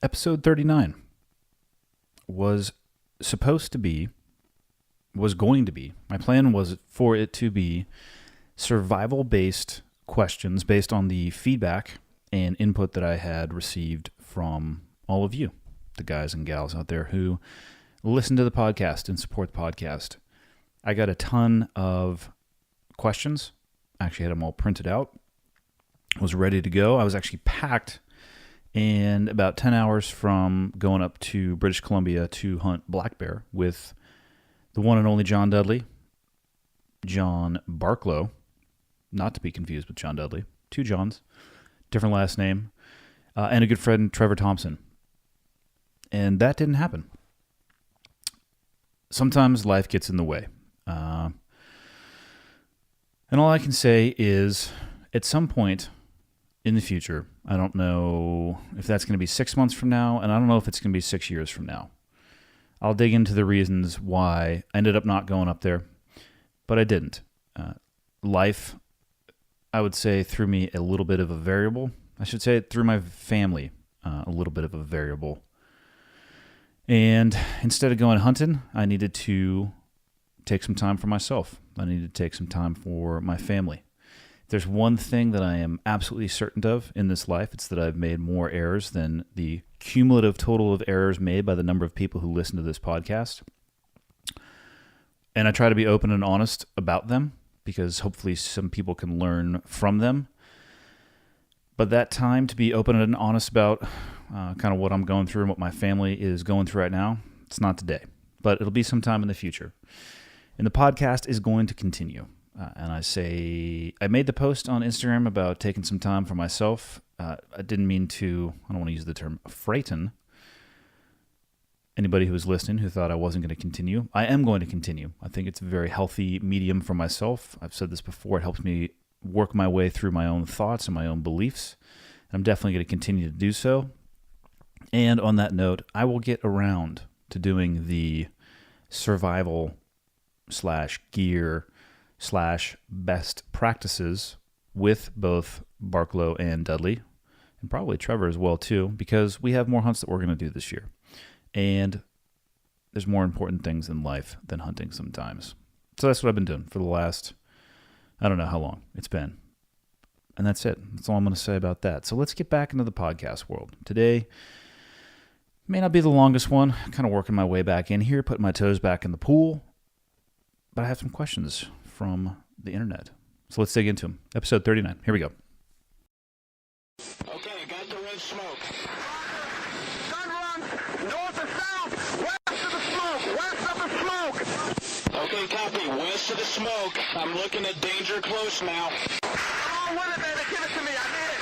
Episode 39 was going to be, my plan was for it to be survival-based questions based on the feedback and input that I had received from all of you, the guys and gals out there who listen to the podcast and support the podcast. I got a ton of questions. I actually had them all printed out. Was ready to go. I was actually packed and about 10 hours from going up to British Columbia to hunt black bear with the one and only John Dudley, John Barklow, not to be confused with John Dudley, two Johns, different last name, and a good friend, Trevor Thompson. And that didn't happen. Sometimes life gets in the way. And all I can say is, at some point in the future, I don't know if that's going to be 6 months from now, and I don't know if it's going to be 6 years from now. I'll dig into the reasons why I ended up not going up there, but I didn't. Life, I would say, threw me a little bit of a variable. I should say it threw my family a little bit of a variable. And instead of going hunting, I needed to take some time for myself. I needed to take some time for my family. There's one thing that I am absolutely certain of in this life. It's that I've made more errors than the cumulative total of errors made by the number of people who listen to this podcast. And I try to be open and honest about them because hopefully some people can learn from them. But that time to be open and honest about kind of what I'm going through and what my family is going through right now, it's not today. But it'll be sometime in the future. And the podcast is going to continue. And I made the post on Instagram about taking some time for myself. I didn't mean to, I don't want to use the term frighten anybody who was listening who thought I wasn't going to continue. I am going to continue. I think it's a very healthy medium for myself. I've said this before. It helps me work my way through my own thoughts and my own beliefs. And I'm definitely going to continue to do so. And on that note, I will get around to doing the survival / gear / best practices with both Barklow and Dudley, and probably Trevor as well too, because we have more hunts that we're going to do this year. And there's more important things in life than hunting sometimes. So that's what I've been doing for the last, I don't know how long it's been. And that's it. That's all I'm going to say about that. So let's get back into the podcast world. Today may not be the longest one. Kind of working my way back in here, putting my toes back in the pool. But I have some questions from the internet. So let's dig into them. Episode 39. Here we go. Okay, I got the red smoke. Gun run, north and south, west of the smoke, west of the smoke. Okay, copy, west of the smoke. I'm looking at danger close now. Come on with it, baby, give it to me, I need it.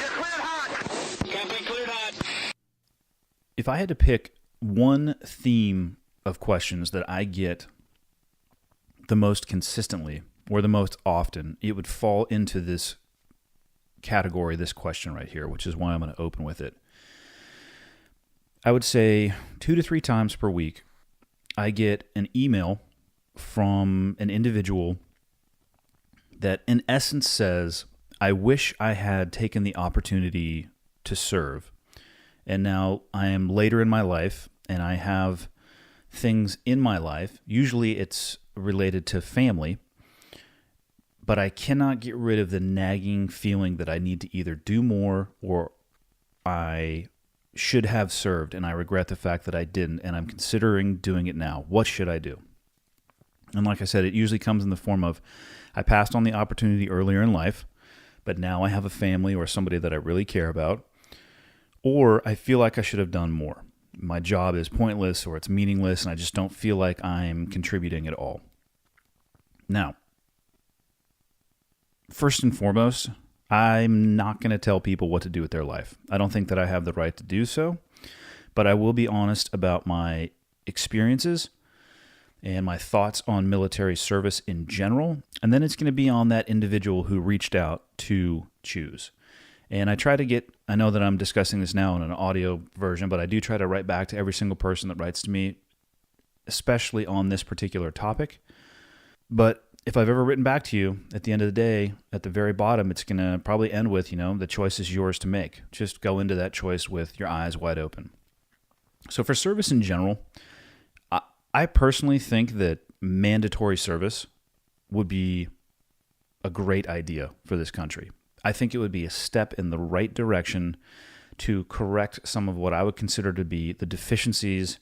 You're cleared hot. Copy, cleared hot. If I had to pick one theme of questions that I get the most consistently or the most often, it would fall into this category, this question right here, which is why I'm going to open with it. I would say 2 to 3 times per week, I get an email from an individual that in essence says, I wish I had taken the opportunity to serve. And now I am later in my life and I have things in my life. Usually it's related to family, but I cannot get rid of the nagging feeling that I need to either do more or I should have served, and I regret the fact that I didn't, and I'm considering doing it now. What should I do? And like I said, it usually comes in the form of I passed on the opportunity earlier in life, but now I have a family or somebody that I really care about, or I feel like I should have done more. My job is pointless or it's meaningless and I just don't feel like I'm contributing at all. Now, first and foremost, I'm not going to tell people what to do with their life. I don't think that I have the right to do so, but I will be honest about my experiences and my thoughts on military service in general, and then it's going to be on that individual who reached out to choose. And I know that I'm discussing this now in an audio version, but I do try to write back to every single person that writes to me, especially on this particular topic. But if I've ever written back to you, at the end of the day, at the very bottom, it's going to probably end with, the choice is yours to make. Just go into that choice with your eyes wide open. So for service in general, I personally think that mandatory service would be a great idea for this country. I think it would be a step in the right direction to correct some of what I would consider to be the deficiencies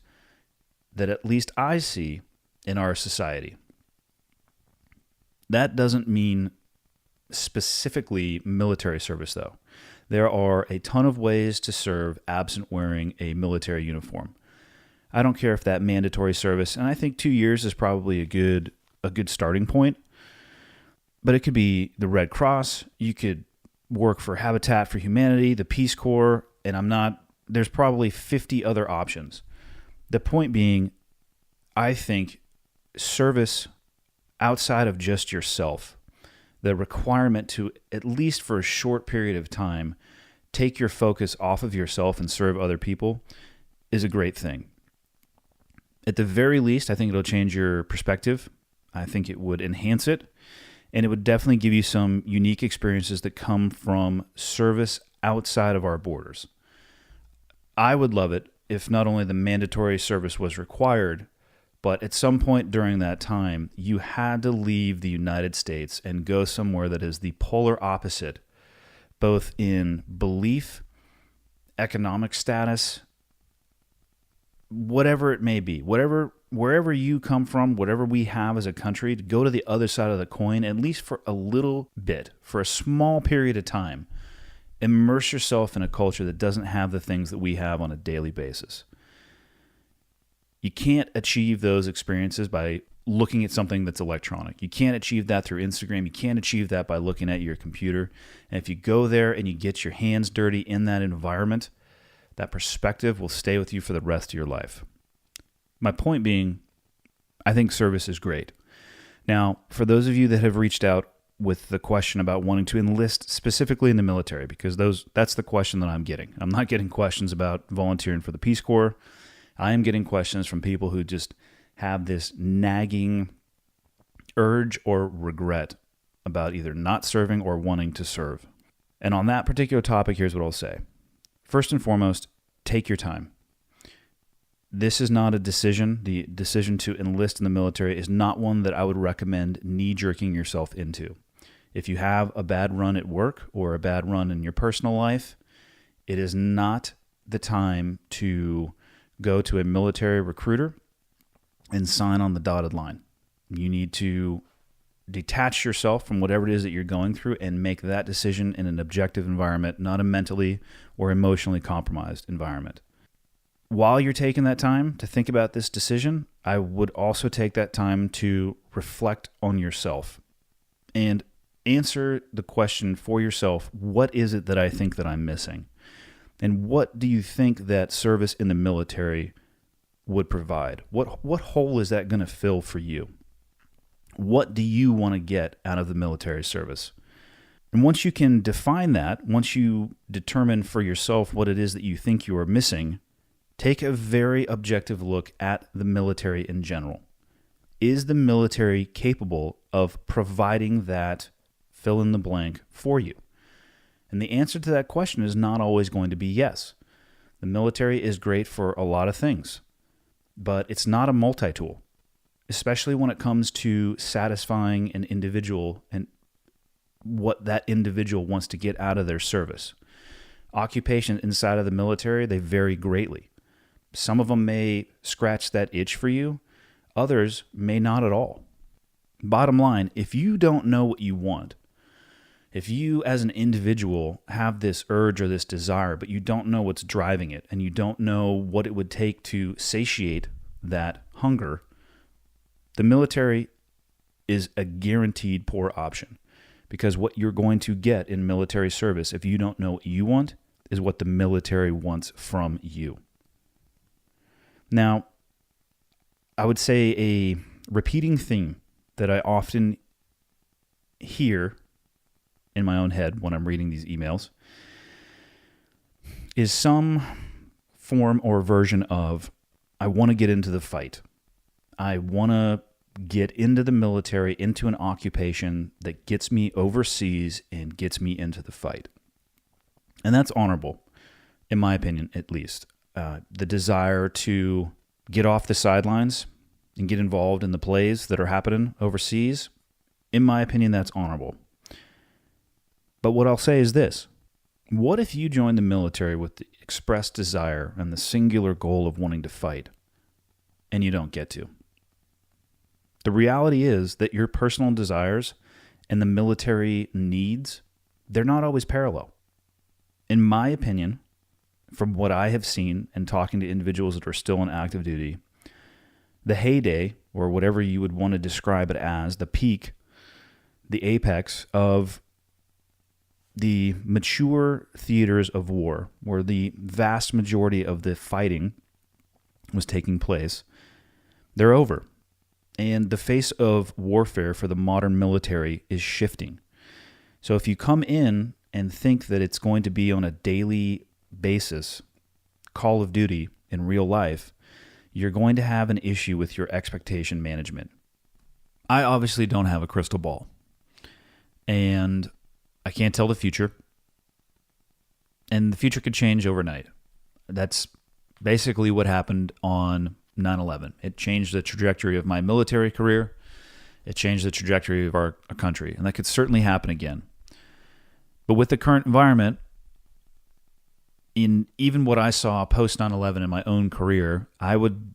that at least I see in our society. That doesn't mean specifically military service, though. There are a ton of ways to serve absent wearing a military uniform. I don't care if that mandatory service, and I think 2 years is probably a good starting point, but it could be the Red Cross. You could work for Habitat for Humanity, the Peace Corps, and there's probably 50 other options. The point being, I think service outside of just yourself, the requirement to, at least for a short period of time, take your focus off of yourself and serve other people is a great thing. At the very least, I think it'll change your perspective. I think it would enhance it, and it would definitely give you some unique experiences that come from service outside of our borders. I would love it if not only the mandatory service was required, but at some point during that time, you had to leave the United States and go somewhere that is the polar opposite, both in belief, economic status, whatever it may be, wherever you come from, whatever we have as a country, to go to the other side of the coin, at least for a little bit, for a small period of time. Immerse yourself in a culture that doesn't have the things that we have on a daily basis. You can't achieve those experiences by looking at something that's electronic. You can't achieve that through Instagram. You can't achieve that by looking at your computer. And if you go there and you get your hands dirty in that environment, that perspective will stay with you for the rest of your life. My point being, I think service is great. Now, for those of you that have reached out with the question about wanting to enlist specifically in the military, because that's the question that I'm getting. I'm not getting questions about volunteering for the Peace Corps. I am getting questions from people who just have this nagging urge or regret about either not serving or wanting to serve. And on that particular topic, here's what I'll say. First and foremost, take your time. This is not a decision. The decision to enlist in the military is not one that I would recommend knee-jerking yourself into. If you have a bad run at work or a bad run in your personal life, it is not the time to go to a military recruiter and sign on the dotted line. You need to detach yourself from whatever it is that you're going through and make that decision in an objective environment, not a mentally or emotionally compromised environment. While you're taking that time to think about this decision, I would also take that time to reflect on yourself and answer the question for yourself, what is it that I think that I'm missing? And what do you think that service in the military would provide? What hole is that going to fill for you? What do you want to get out of the military service? And once you can define that, once you determine for yourself what it is that you think you are missing, take a very objective look at the military in general. Is the military capable of providing that fill in the blank for you? And the answer to that question is not always going to be yes. The military is great for a lot of things, but it's not a multi-tool, especially when it comes to satisfying an individual and what that individual wants to get out of their service. Occupations inside of the military, they vary greatly. Some of them may scratch that itch for you. Others may not at all. Bottom line, if you don't know what you want, if you as an individual have this urge or this desire, but you don't know what's driving it and you don't know what it would take to satiate that hunger, the military is a guaranteed poor option, because what you're going to get in military service, if you don't know what you want, is what the military wants from you. Now, I would say a repeating theme that I often hear in my own head when I'm reading these emails is some form or version of, I want to get into the fight. I want to get into the military, into an occupation that gets me overseas and gets me into the fight. And that's honorable, in my opinion, at least. The desire to get off the sidelines and get involved in the plays that are happening overseas, in my opinion, that's honorable. But what I'll say is this. What if you join the military with the express desire and the singular goal of wanting to fight, and you don't get to? The reality is that your personal desires and the military needs, they're not always parallel. In my opinion, from what I have seen and talking to individuals that are still in active duty, the heyday, or whatever you would want to describe it as, the peak, the apex of the mature theaters of war, where the vast majority of the fighting was taking place, they're over. And the face of warfare for the modern military is shifting. So if you come in and think that it's going to be on a daily basis, Call of Duty in real life, you're going to have an issue with your expectation management. I obviously don't have a crystal ball, and I can't tell the future, and the future could change overnight. That's basically what happened on 9/11. It changed the trajectory of my military career. It changed the trajectory of our country, and that could certainly happen again. But with the current environment, in even what I saw post 9/11 in my own career, I would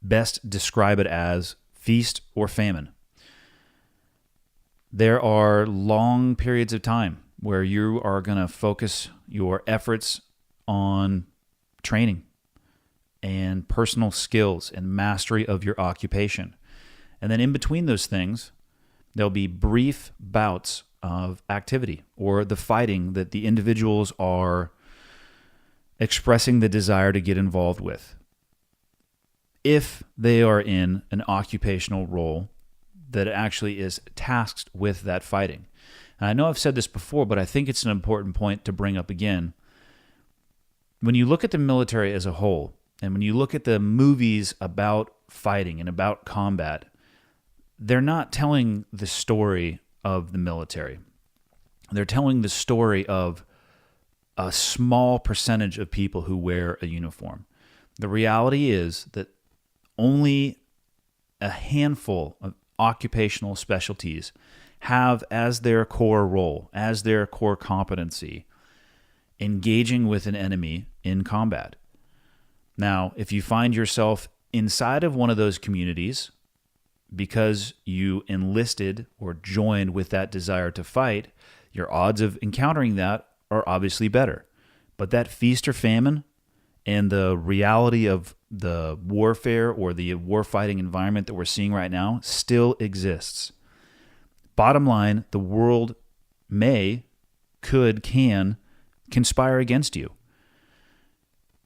best describe it as feast or famine. There are long periods of time where you are going to focus your efforts on training and personal skills and mastery of your occupation. And then in between those things, there'll be brief bouts of activity or the fighting that the individuals are expressing the desire to get involved with, if they are in an occupational role that actually is tasked with that fighting. And I know I've said this before, but I think it's an important point to bring up again. When you look at the military as a whole, and when you look at the movies about fighting and about combat, they're not telling the story of the military. They're telling the story of a small percentage of people who wear a uniform. The reality is that only a handful of occupational specialties have as their core role, as their core competency, engaging with an enemy in combat. Now, if you find yourself inside of one of those communities because you enlisted or joined with that desire to fight, your odds of encountering that are obviously better. But that feast or famine and the reality of the warfare or the warfighting environment that we're seeing right now still exists. Bottom line, the world can conspire against you.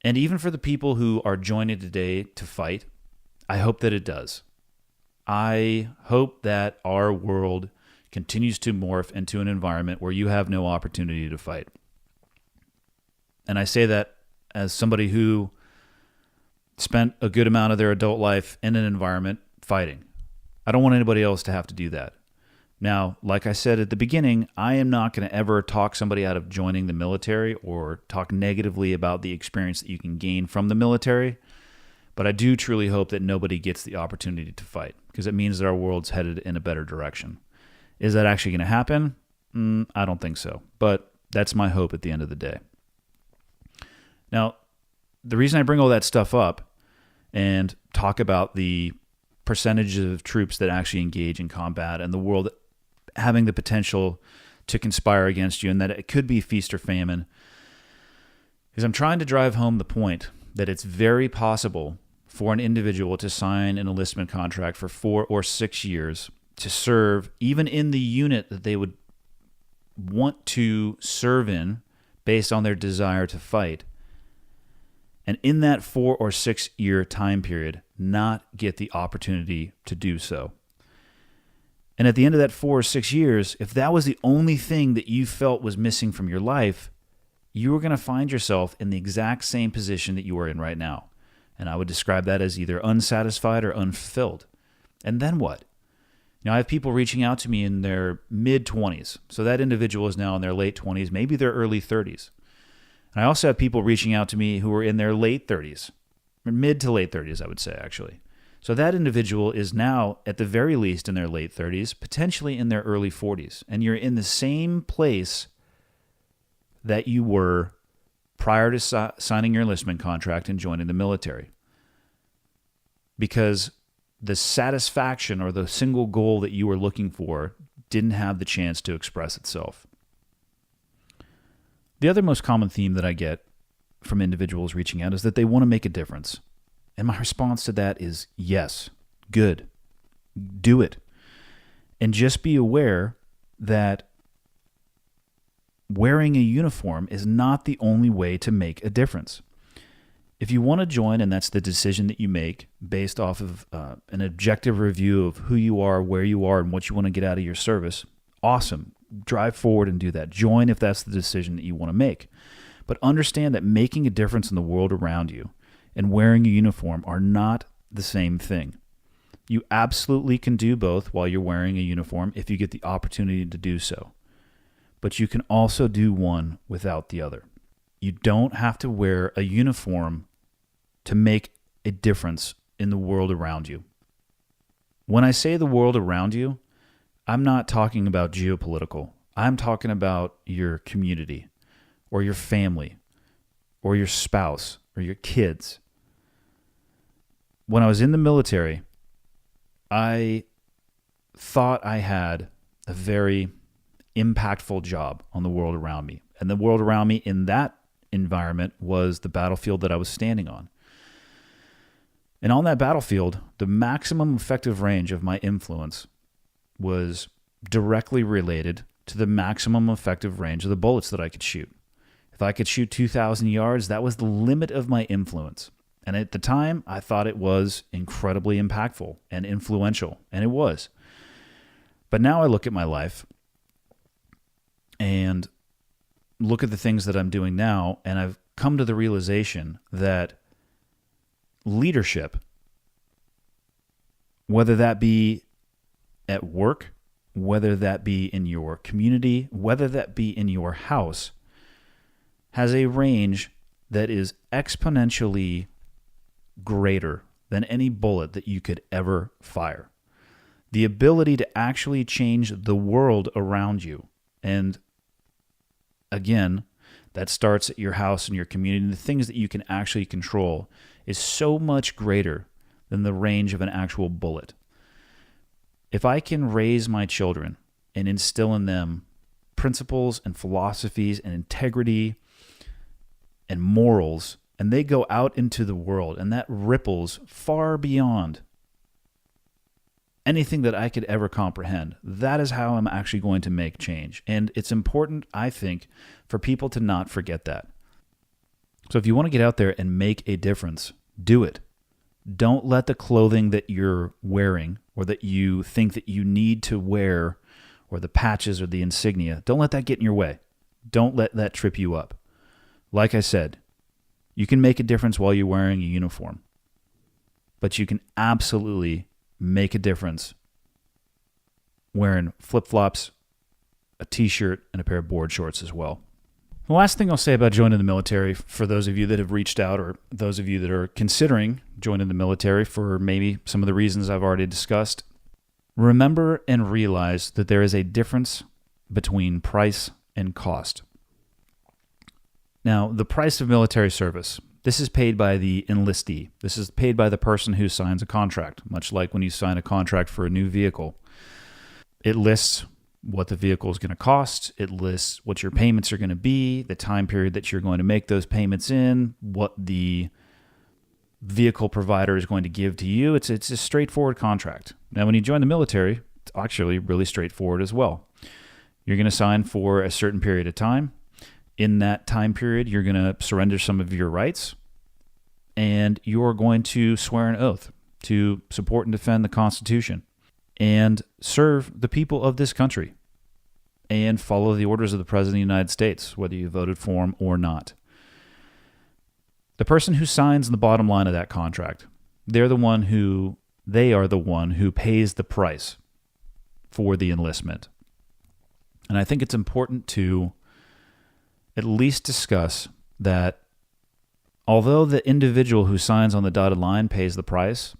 And even for the people who are joining today to fight, I hope that it does. I hope that our world continues to morph into an environment where you have no opportunity to fight. And I say that as somebody who spent a good amount of their adult life in an environment fighting. I don't want anybody else to have to do that. Now, like I said at the beginning, I am not going to ever talk somebody out of joining the military or talk negatively about the experience that you can gain from the military, but I do truly hope that nobody gets the opportunity to fight, because it means that our world's headed in a better direction. Is that actually going to happen? I don't think so, but that's my hope at the end of the day. Now, the reason I bring all that stuff up and talk about the percentages of troops that actually engage in combat and the world having the potential to conspire against you and that it could be feast or famine is I'm trying to drive home the point that it's very possible for an individual to sign an enlistment contract for 4 or 6 years to serve even in the unit that they would want to serve in based on their desire to fight. And in that 4 or 6 year time period, not get the opportunity to do so. And at the end of that 4 or 6 years, if that was the only thing that you felt was missing from your life, you were going to find yourself in the exact same position that you are in right now. And I would describe that as either unsatisfied or unfulfilled. And then what? I have people reaching out to me in their mid-20s. So that individual is now in their late 20s, maybe their early 30s. And I also have people reaching out to me who are in their late 30s, or mid to late 30s, I would say, actually. So that individual is now, at the very least, in their late 30s, potentially in their early 40s. And you're in the same place that you were prior to signing your enlistment contract and joining the military. Because the satisfaction or the single goal that you were looking for didn't have the chance to express itself. The other most common theme that I get from individuals reaching out is that they want to make a difference. And my response to that is yes, good, do it. And just be aware that wearing a uniform is not the only way to make a difference. If you want to join, and that's the decision that you make based off of an objective review of who you are, where you are, and what you want to get out of your service, awesome. Drive forward and do that. Join if that's the decision that you want to make. But understand that making a difference in the world around you and wearing a uniform are not the same thing. You absolutely can do both while you're wearing a uniform if you get the opportunity to do so. But you can also do one without the other. You don't have to wear a uniform to make a difference in the world around you. When I say the world around you, I'm not talking about geopolitical. I'm talking about your community or your family or your spouse or your kids. When I was in the military, I thought I had a very impactful job on the world around me. And the world around me in that environment was the battlefield that I was standing on. And on that battlefield, the maximum effective range of my influence was directly related to the maximum effective range of the bullets that I could shoot. If I could shoot 2,000 yards, that was the limit of my influence. And at the time, I thought it was incredibly impactful and influential, and it was. But now I look at my life and look at the things that I'm doing now, and I've come to the realization that leadership, whether that be at work, whether that be in your community, whether that be in your house, has a range that is exponentially greater than any bullet that you could ever fire. The ability to actually change the world around you. And again, that starts at your house and your community. And the things that you can actually control is so much greater than the range of an actual bullet. If I can raise my children and instill in them principles and philosophies and integrity and morals, and they go out into the world, and that ripples far beyond anything that I could ever comprehend, that is how I'm actually going to make change. And it's important, I think, for people to not forget that. So if you want to get out there and make a difference, do it. Don't let the clothing that you're wearing or that you think that you need to wear or the patches or the insignia, don't let that get in your way. Don't let that trip you up. Like I said, you can make a difference while you're wearing a uniform, but you can absolutely make a difference wearing flip-flops, a t-shirt, and a pair of board shorts as well. The last thing I'll say about joining the military, for those of you that have reached out or those of you that are considering joining the military for maybe some of the reasons I've already discussed, remember and realize that there is a difference between price and cost. Now, the price of military service, this is paid by the enlistee. This is paid by the person who signs a contract, much like when you sign a contract for a new vehicle. It lists what the vehicle is going to cost. It lists what your payments are going to be, the time period that you're going to make those payments in, what the vehicle provider is going to give to you. It's a straightforward contract. Now, when you join the military, it's actually really straightforward as well. You're going to sign for a certain period of time. In that time period, you're going to surrender some of your rights, and you're going to swear an oath to support and defend the Constitution and serve the people of this country and follow the orders of the President of the United States, whether you voted for him or not. The person who signs the bottom line of that contract, they're the one who they are the one who pays the price for the enlistment. And I think it's important to at least discuss that although the individual who signs on the dotted line pays the price,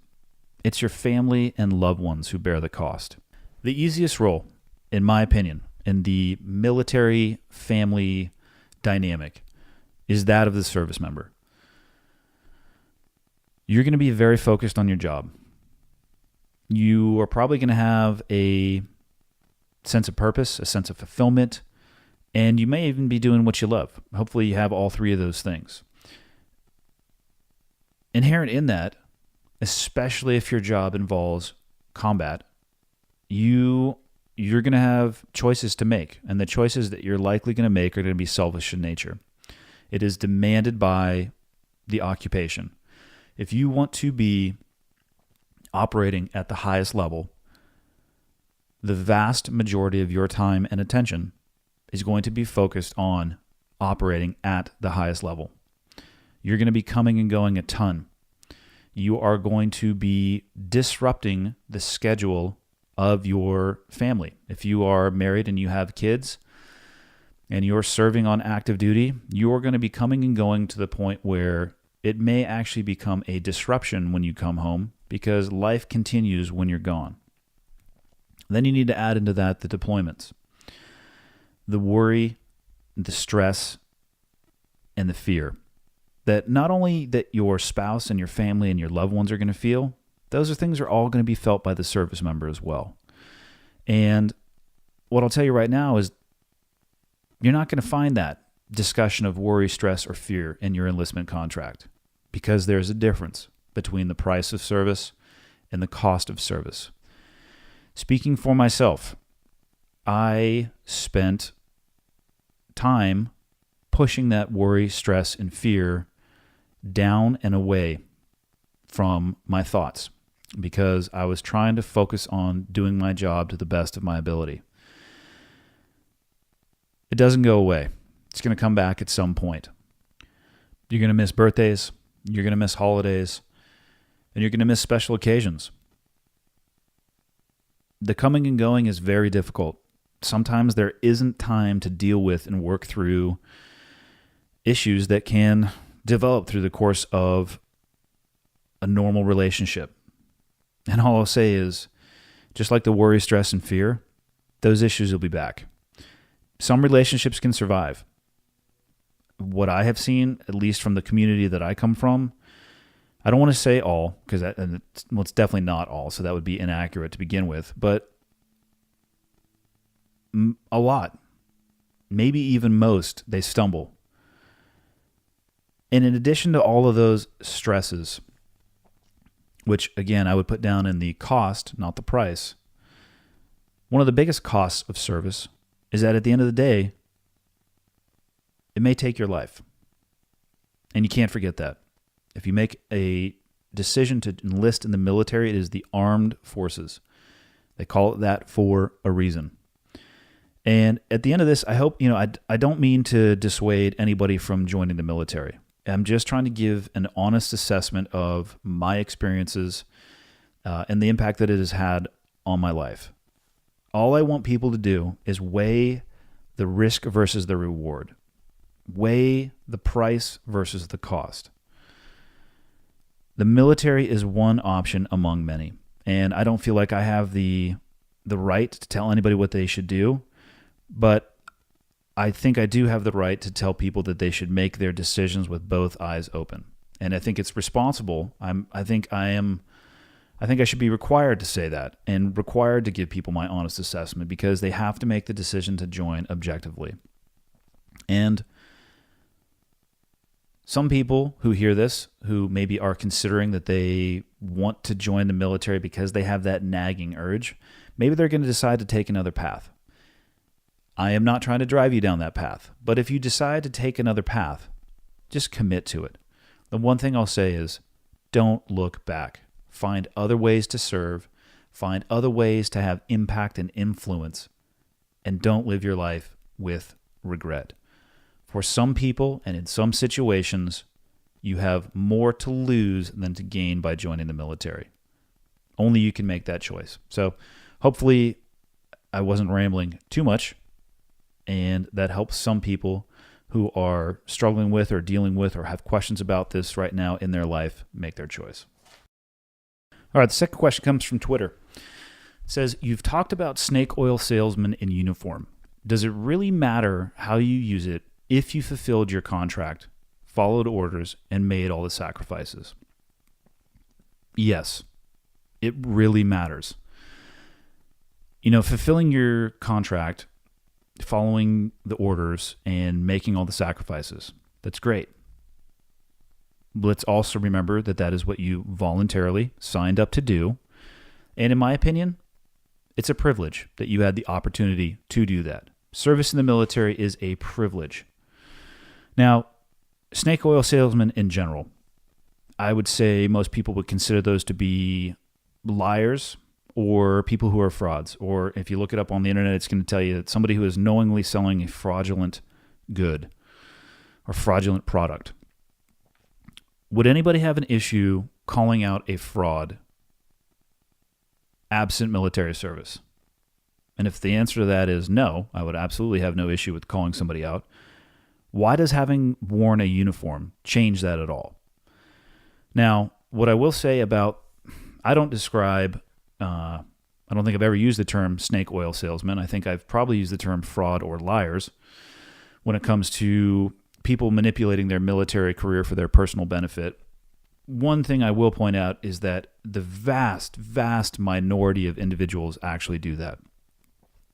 it's your family and loved ones who bear the cost. The easiest role, in my opinion, in the military family dynamic is that of the service member. You're going to be very focused on your job. You are probably going to have a sense of purpose, a sense of fulfillment, and you may even be doing what you love. Hopefully you have all three of those things. Inherent in that, especially if your job involves combat, you're going to have choices to make, and the choices that you're likely going to make are going to be selfish in nature. It is demanded by the occupation. If you want to be operating at the highest level, the vast majority of your time and attention is going to be focused on operating at the highest level. You're going to be coming and going a ton. You are going to be disrupting the schedule of your family. If you are married and you have kids and you're serving on active duty, you are going to be coming and going to the point where it may actually become a disruption when you come home because life continues when you're gone. Then you need to add into that the deployments, the worry, the stress, and the fear that not only that your spouse and your family and your loved ones are going to feel, those are things are all going to be felt by the service member as well. And what I'll tell you right now is you're not going to find that discussion of worry, stress, or fear in your enlistment contract because there's a difference between the price of service and the cost of service. Speaking for myself, I spent time pushing that worry, stress, and fear down and away from my thoughts because I was trying to focus on doing my job to the best of my ability. It doesn't go away. It's going to come back at some point. You're going to miss birthdays, you're going to miss holidays, and you're going to miss special occasions. The coming and going is very difficult. Sometimes there isn't time to deal with and work through issues that can develop through the course of a normal relationship. And all I'll say is, just like the worry, stress, and fear, those issues will be back. Some relationships can survive. What I have seen, at least from the community that I come from, I don't want to say all, because it's definitely not all, so that would be inaccurate to begin with, but a lot, maybe even most, they stumble. And in addition to all of those stresses, which again I would put down in the cost, not the price, one of the biggest costs of service is that at the end of the day, it may take your life. And you can't forget that. If you make a decision to enlist in the military, it is the armed forces. They call it that for a reason. And at the end of this, I hope, I don't mean to dissuade anybody from joining the military. I'm just trying to give an honest assessment of my experiences and the impact that it has had on my life. All I want people to do is weigh the risk versus the reward. Weigh the price versus the cost. The military is one option among many, and I don't feel like I have the right to tell anybody what they should do, but I think I do have the right to tell people that they should make their decisions with both eyes open. And I think it's responsible. I think I should be required to say that and required to give people my honest assessment because they have to make the decision to join objectively. And some people who hear this, who maybe are considering that they want to join the military because they have that nagging urge, maybe they're going to decide to take another path. I am not trying to drive you down that path, but if you decide to take another path, just commit to it. The one thing I'll say is, don't look back. Find other ways to serve, find other ways to have impact and influence, and don't live your life with regret. For some people and in some situations, you have more to lose than to gain by joining the military. Only you can make that choice. So hopefully I wasn't rambling too much, and that helps some people who are struggling with or dealing with or have questions about this right now in their life make their choice. All right, the second question comes from Twitter. It says, you've talked about snake oil salesman in uniform. Does it really matter how you use it if you fulfilled your contract, followed orders, and made all the sacrifices? Yes, it really matters. Fulfilling your contract, following the orders, and making all the sacrifices, that's great. Let's also remember that that is what you voluntarily signed up to do. And in my opinion, it's a privilege that you had the opportunity to do that. Service in the military is a privilege. Now, snake oil salesmen in general, I would say most people would consider those to be liars or people who are frauds. Or if you look it up on the internet, it's going to tell you that somebody who is knowingly selling a fraudulent good or fraudulent product. Would anybody have an issue calling out a fraud absent military service? And if the answer to that is no, I would absolutely have no issue with calling somebody out. Why does having worn a uniform change that at all? Now, what I will say about, I don't think I've ever used the term snake oil salesman. I think I've probably used the term fraud or liars when it comes to people manipulating their military career for their personal benefit. One thing I will point out is that the vast, vast minority of individuals actually do that.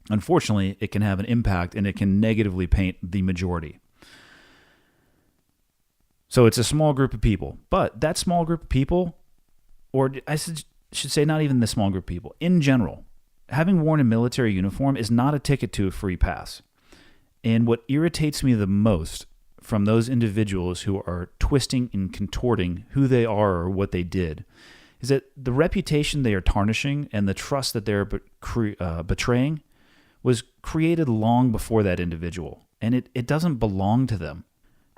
Unfortunately, it can have an impact and it can negatively paint the majority. So it's a small group of people, but that small group of people, or I should say not even the small group of people, in general, having worn a military uniform is not a ticket to a free pass. And what irritates me the most from those individuals who are twisting and contorting who they are or what they did is that the reputation they are tarnishing and the trust that they're betraying was created long before that individual, and it doesn't belong to them.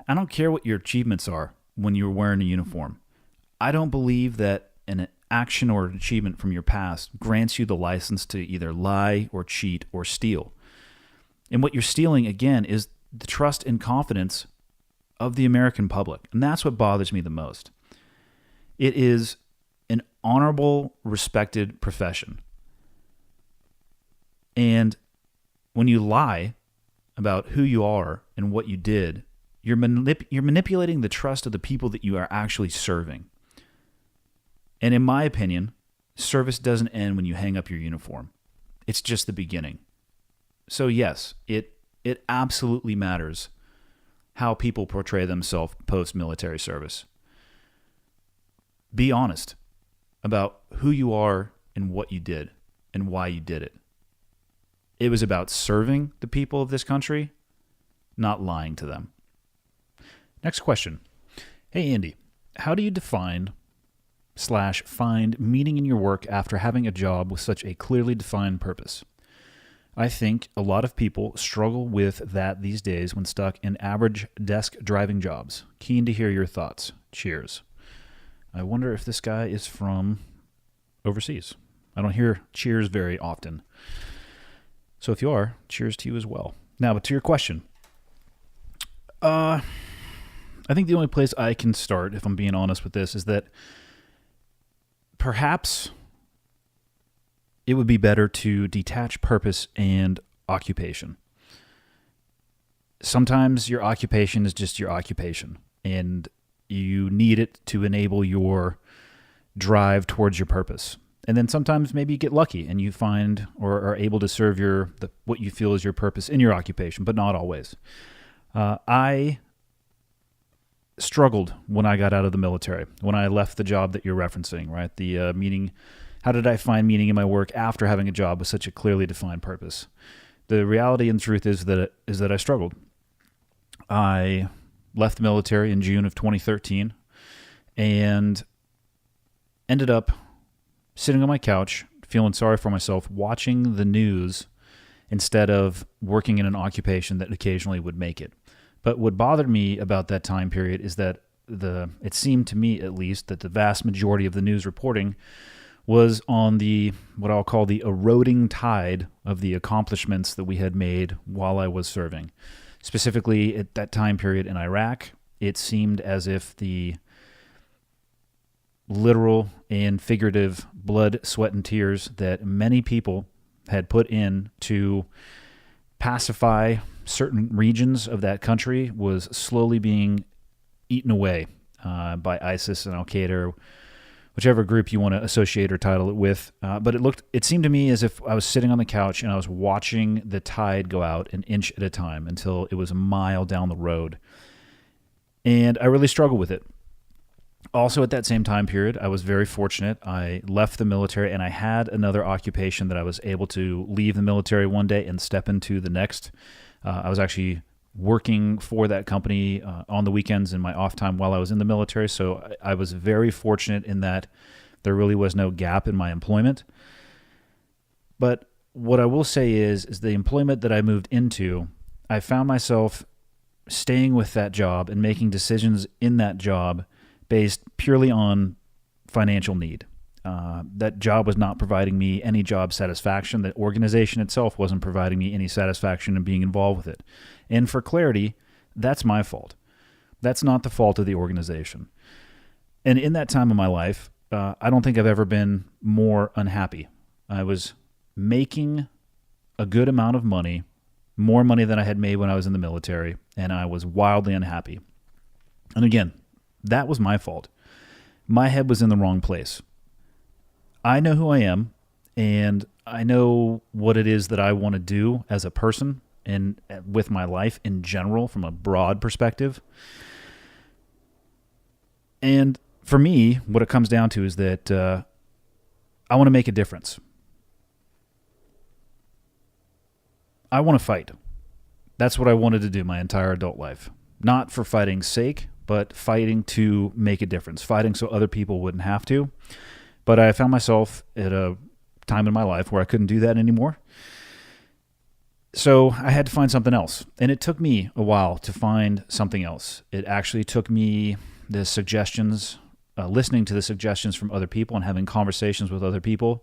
I don't care what your achievements are when you're wearing a uniform. I don't believe that an action or an achievement from your past grants you the license to either lie or cheat or steal. And what you're stealing, again, is the trust and confidence of the American public. And that's what bothers me the most. It is an honorable, respected profession. And when you lie about who you are and what you did, you're manipulating the trust of the people that you are actually serving. And in my opinion, service doesn't end when you hang up your uniform. It's just the beginning. So yes, it absolutely matters how people portray themselves post-military service. Be honest about who you are and what you did and why you did it. It was about serving the people of this country, not lying to them. Next question. Hey, Andy, how do you define/find meaning in your work after having a job with such a clearly defined purpose? I think a lot of people struggle with that these days when stuck in average desk driving jobs. Keen to hear your thoughts. Cheers. I wonder if this guy is from overseas. I don't hear cheers very often. So if you are, cheers to you as well. Now, but to your question. I think the only place I can start, if I'm being honest with this, is that perhaps it would be better to detach purpose and occupation. Sometimes your occupation is just your occupation, and you need it to enable your drive towards your purpose. And then sometimes maybe you get lucky and you find or are able to serve what you feel is your purpose in your occupation, but not always. I struggled when I got out of the military, when I left the job that you're referencing, right? The meaning. How did I find meaning in my work after having a job with such a clearly defined purpose? The reality and truth is that I struggled. I left the military in June of 2013 and ended up sitting on my couch, feeling sorry for myself, watching the news instead of working in an occupation that occasionally would make it. But what bothered me about that time period is that it seemed to me, at least, that the vast majority of the news reporting was on the, what I'll call the eroding tide of the accomplishments that we had made while I was serving. Specifically at that time period in Iraq, it seemed as if the literal and figurative blood, sweat, and tears that many people had put in to pacify certain regions of that country was slowly being eaten away by ISIS and Al-Qaeda, whichever group you want to associate or title it with. But it seemed to me as if I was sitting on the couch and I was watching the tide go out an inch at a time until it was a mile down the road. And I really struggled with it. Also, at that same time period, I was very fortunate. I left the military and I had another occupation that I was able to leave the military one day and step into the next. I was actually working for that company on the weekends in my off time while I was in the military. So I was very fortunate in that there really was no gap in my employment. But what I will say is the employment that I moved into, I found myself staying with that job and making decisions in that job based purely on financial need. That job was not providing me any job satisfaction. The organization itself wasn't providing me any satisfaction in being involved with it. And for clarity, that's my fault. That's not the fault of the organization. And in that time of my life, I don't think I've ever been more unhappy. I was making a good amount of money, more money than I had made when I was in the military, and I was wildly unhappy. And again, that was my fault. My head was in the wrong place. I know who I am, and I know what it is that I want to do as a person and with my life in general from a broad perspective. And for me, what it comes down to is that I want to make a difference. I want to fight. That's what I wanted to do my entire adult life. Not for fighting's sake, but fighting to make a difference. Fighting so other people wouldn't have to. But I found myself at a time in my life where I couldn't do that anymore. So I had to find something else. And it took me a while to find something else. It actually took me the suggestions, listening to the suggestions from other people and having conversations with other people.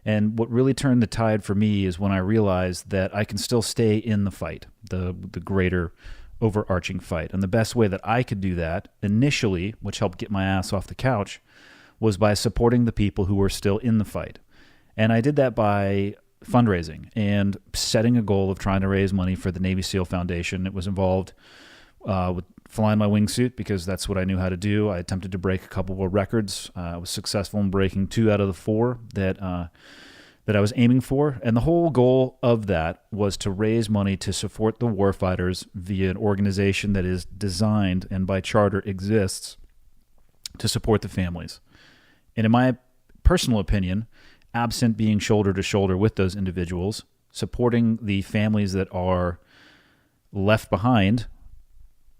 And what really turned the tide for me is when I realized that I can still stay in the fight, the greater overarching fight. And the best way that I could do that initially, which helped get my ass off the couch, was by supporting the people who were still in the fight. And I did that by fundraising and setting a goal of trying to raise money for the Navy SEAL Foundation. It was involved with flying my wingsuit because that's what I knew how to do. I attempted to break a couple of records. I was successful in breaking 2 out of the 4 that I was aiming for. And the whole goal of that was to raise money to support the warfighters via an organization that is designed and by charter exists to support the families. And in my personal opinion, absent being shoulder to shoulder with those individuals, supporting the families that are left behind,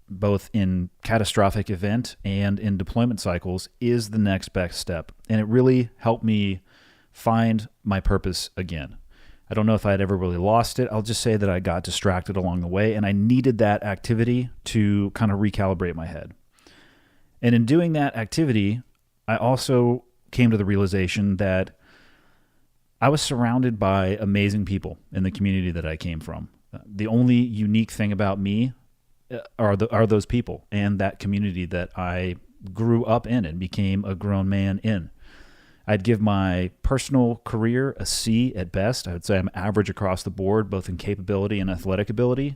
both in catastrophic event and in deployment cycles, is the next best step. And it really helped me find my purpose again. I don't know if I had ever really lost it. I'll just say that I got distracted along the way, and I needed that activity to kind of recalibrate my head. And in doing that activity, I also came to the realization that I was surrounded by amazing people in the community that I came from. The only unique thing about me are those people and that community that I grew up in and became a grown man in. I'd give my personal career a C at best. I would say I'm average across the board, both in capability and athletic ability.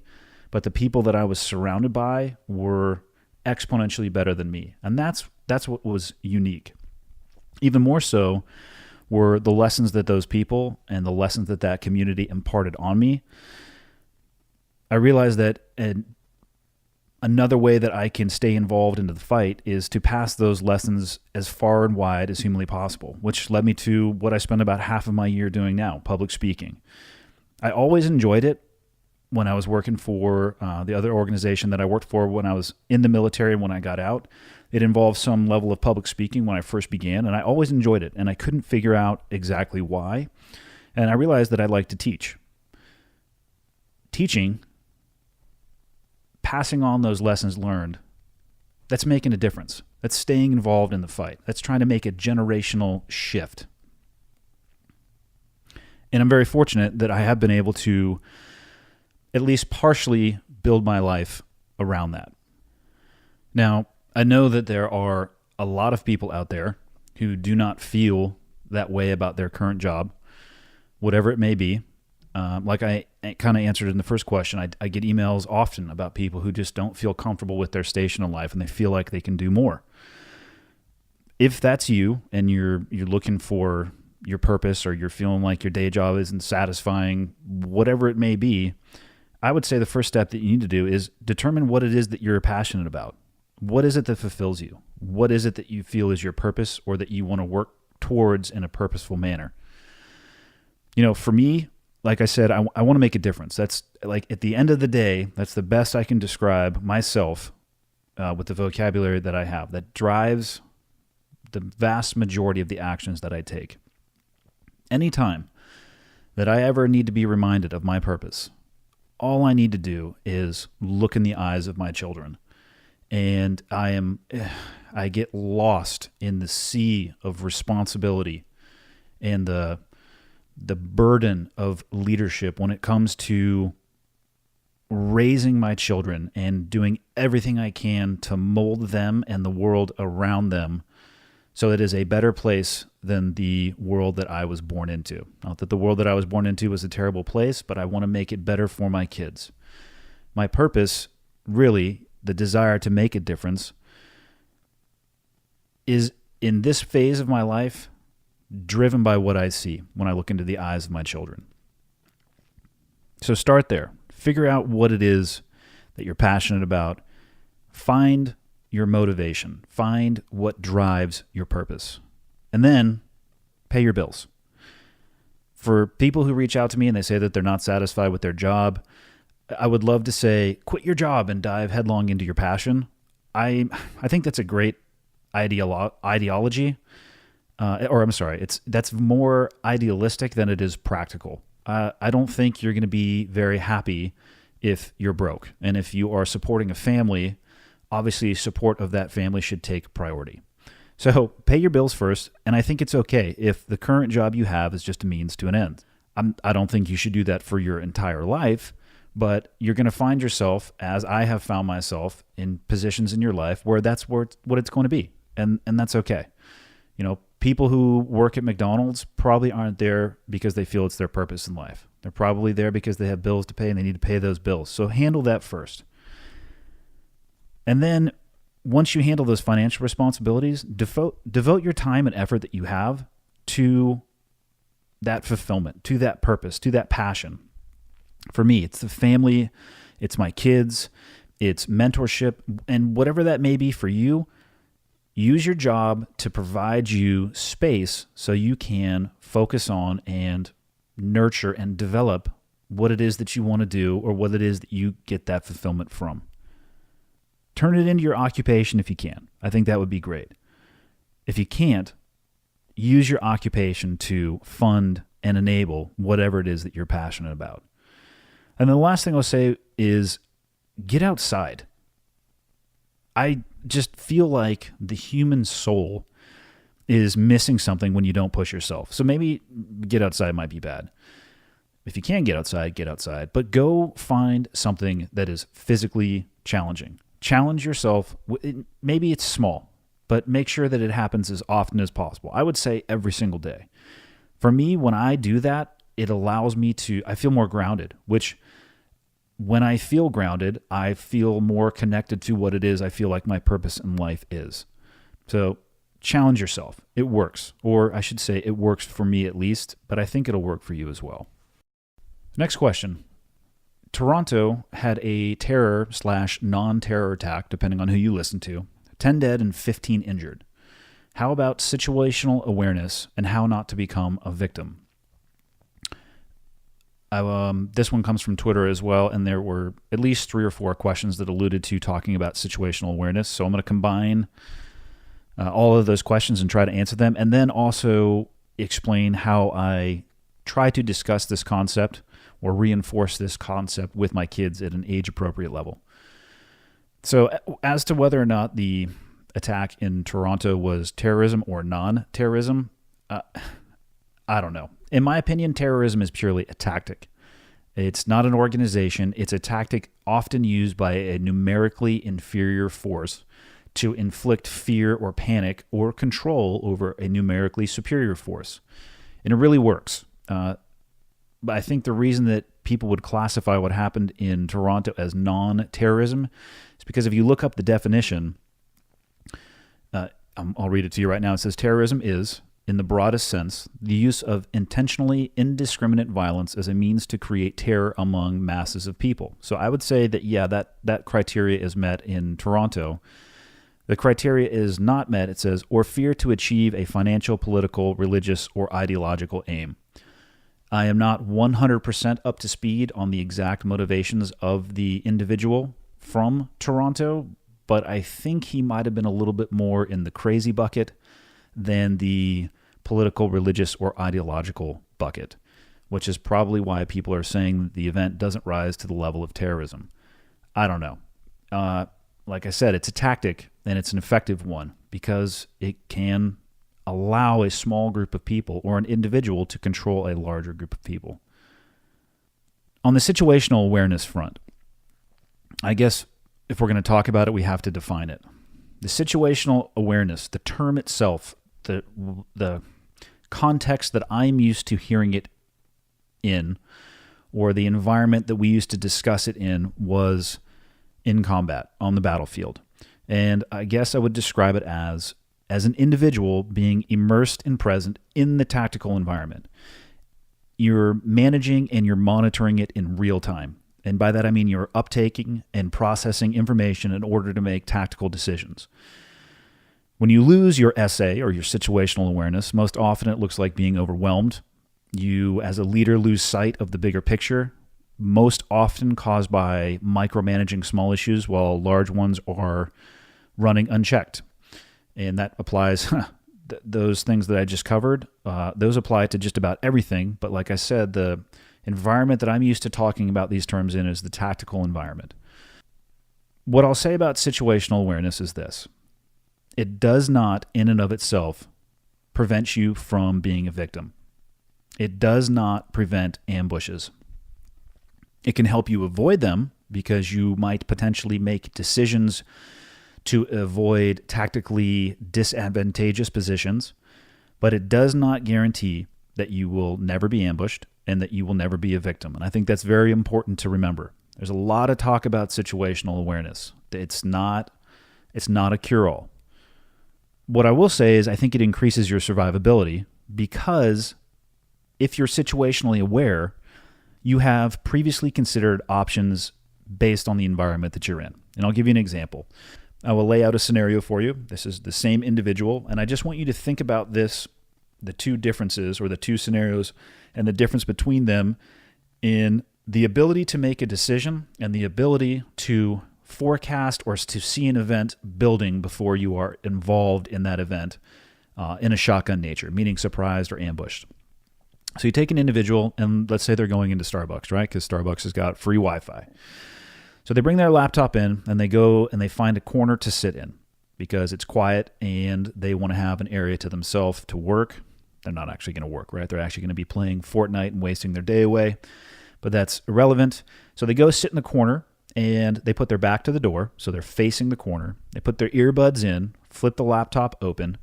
But the people that I was surrounded by were exponentially better than me. And that's what was unique. Even more so were the lessons that those people and the lessons that that community imparted on me. I realized that another way that I can stay involved into the fight is to pass those lessons as far and wide as humanly possible, which led me to what I spend about half of my year doing now, public speaking. I always enjoyed it when I was working for the other organization that I worked for when I was in the military and when I got out. It involved some level of public speaking when I first began, and I always enjoyed it, and I couldn't figure out exactly why. And I realized that I'd like to teach. Teaching, passing on those lessons learned, that's making a difference. That's staying involved in the fight. That's trying to make a generational shift. And I'm very fortunate that I have been able to at least partially build my life around that. Now, I know that there are a lot of people out there who do not feel that way about their current job, whatever it may be. Like I kind of answered in the first question, I get emails often about people who just don't feel comfortable with their station in life and they feel like they can do more. If that's you and you're looking for your purpose, or you're feeling like your day job isn't satisfying, whatever it may be, I would say the first step that you need to do is determine what it is that you're passionate about. What is it that fulfills you? What is it that you feel is your purpose, or that you want to work towards in a purposeful manner? For me, like I said, I want to make a difference. That's like, at the end of the day, that's the best I can describe myself with the vocabulary that I have that drives the vast majority of the actions that I take. Anytime that I ever need to be reminded of my purpose, all I need to do is look in the eyes of my children. And I get lost in the sea of responsibility and the burden of leadership when it comes to raising my children and doing everything I can to mold them and the world around them so it is a better place than the world that I was born into. Not that the world that I was born into was a terrible place, but I want to make it better for my kids. My purpose, really, the desire to make a difference, is in this phase of my life driven by what I see when I look into the eyes of my children. So start there. Figure out what it is that you're passionate about. Find your motivation. Find what drives your purpose. And then pay your bills. For people who reach out to me and they say that they're not satisfied with their job, I would love to say, quit your job and dive headlong into your passion. I think that's a great ideology. That's more idealistic than it is practical. I don't think you're going to be very happy if you're broke. And if you are supporting a family, obviously support of that family should take priority. So pay your bills first, and I think it's okay if the current job you have is just a means to an end. I don't think you should do that for your entire life, but you're going to find yourself, as I have found myself, in positions in your life where that's what it's going to be, and that's okay. People who work at McDonald's probably aren't there because they feel it's their purpose in life. They're probably there because they have bills to pay and they need to pay those bills. So handle that first. And then once you handle those financial responsibilities, devote your time and effort that you have to that fulfillment, to that purpose, to that passion. For me, it's the family, it's my kids, it's mentorship, and whatever that may be for you. Use your job to provide you space so you can focus on and nurture and develop what it is that you want to do, or what it is that you get that fulfillment from. Turn it into your occupation if you can. I think that would be great. If you can't, use your occupation to fund and enable whatever it is that you're passionate about. And then the last thing I'll say is get outside. I just feel like the human soul is missing something when you don't push yourself. So maybe get outside might be bad. If you can get outside, but go find something that is physically challenging. Challenge yourself. Maybe it's small, but make sure that it happens as often as possible. I would say every single day. For me, when I do that, it allows me I feel more grounded, which when I feel grounded, I feel more connected to what it is I feel like my purpose in life is. So challenge yourself. It works. Or I should say it works for me at least, but I think it'll work for you as well. Next question. Toronto had a terror/non-terror attack, depending on who you listen to. 10 dead and 15 injured. How about situational awareness and how not to become a victim? This one comes from Twitter as well, and there were at least 3 or 4 questions that alluded to talking about situational awareness. So I'm going to combine all of those questions and try to answer them, and then also explain how I try to discuss this concept or reinforce this concept with my kids at an age-appropriate level. So as to whether or not the attack in Toronto was terrorism or non-terrorism, I don't know. In my opinion, terrorism is purely a tactic. It's not an organization. It's a tactic often used by a numerically inferior force to inflict fear or panic or control over a numerically superior force. And it really works. But I think the reason that people would classify what happened in Toronto as non-terrorism is because if you look up the definition, I'll read it to you right now. It says terrorism is, in the broadest sense, the use of intentionally indiscriminate violence as a means to create terror among masses of people. So I would say that, yeah, that criteria is met in Toronto. The criteria is not met, it says, or fear to achieve a financial, political, religious, or ideological aim. I am not 100% up to speed on the exact motivations of the individual from Toronto, but I think he might have been a little bit more in the crazy bucket than the political, religious, or ideological bucket, which is probably why people are saying the event doesn't rise to the level of terrorism. I don't know. Like I said, it's a tactic, and it's an effective one because it can allow a small group of people or an individual to control a larger group of people. On the situational awareness front, I guess if we're going to talk about it, we have to define it. The situational awareness, the term itself, the context that I'm used to hearing it in, or the environment that we used to discuss it in, was in combat on the battlefield. And I guess I would describe it as an individual being immersed and present in the tactical environment. You're managing and you're monitoring it in real time. And by that I mean you're uptaking and processing information in order to make tactical decisions. When you lose your SA or your situational awareness, most often it looks like being overwhelmed. You, as a leader, lose sight of the bigger picture, most often caused by micromanaging small issues while large ones are running unchecked. And that applies, those things that I just covered, those apply to just about everything. But like I said, the environment that I'm used to talking about these terms in is the tactical environment. What I'll say about situational awareness is this. It does not, in and of itself, prevent you from being a victim. It does not prevent ambushes. It can help you avoid them because you might potentially make decisions to avoid tactically disadvantageous positions, but it does not guarantee that you will never be ambushed and that you will never be a victim. And I think that's very important to remember. There's a lot of talk about situational awareness. It's not a cure-all. What I will say is I think it increases your survivability because if you're situationally aware, you have previously considered options based on the environment that you're in. And I'll give you an example. I will lay out a scenario for you. This is the same individual, and I just want you to think about this, the two differences or the two scenarios and the difference between them in the ability to make a decision and the ability to forecast or to see an event building before you are involved in that event in a shotgun nature, meaning surprised or ambushed. So you take an individual, and let's say they're going into Starbucks, right? Because Starbucks has got free Wi-Fi. So they bring their laptop in, and they go and they find a corner to sit in because it's quiet, and they want to have an area to themselves to work. They're not actually going to work, right? They're actually going to be playing Fortnite and wasting their day away, but that's irrelevant. So they go sit in the corner, and they put their back to the door, so they're facing the corner. They put their earbuds in, flip the laptop open,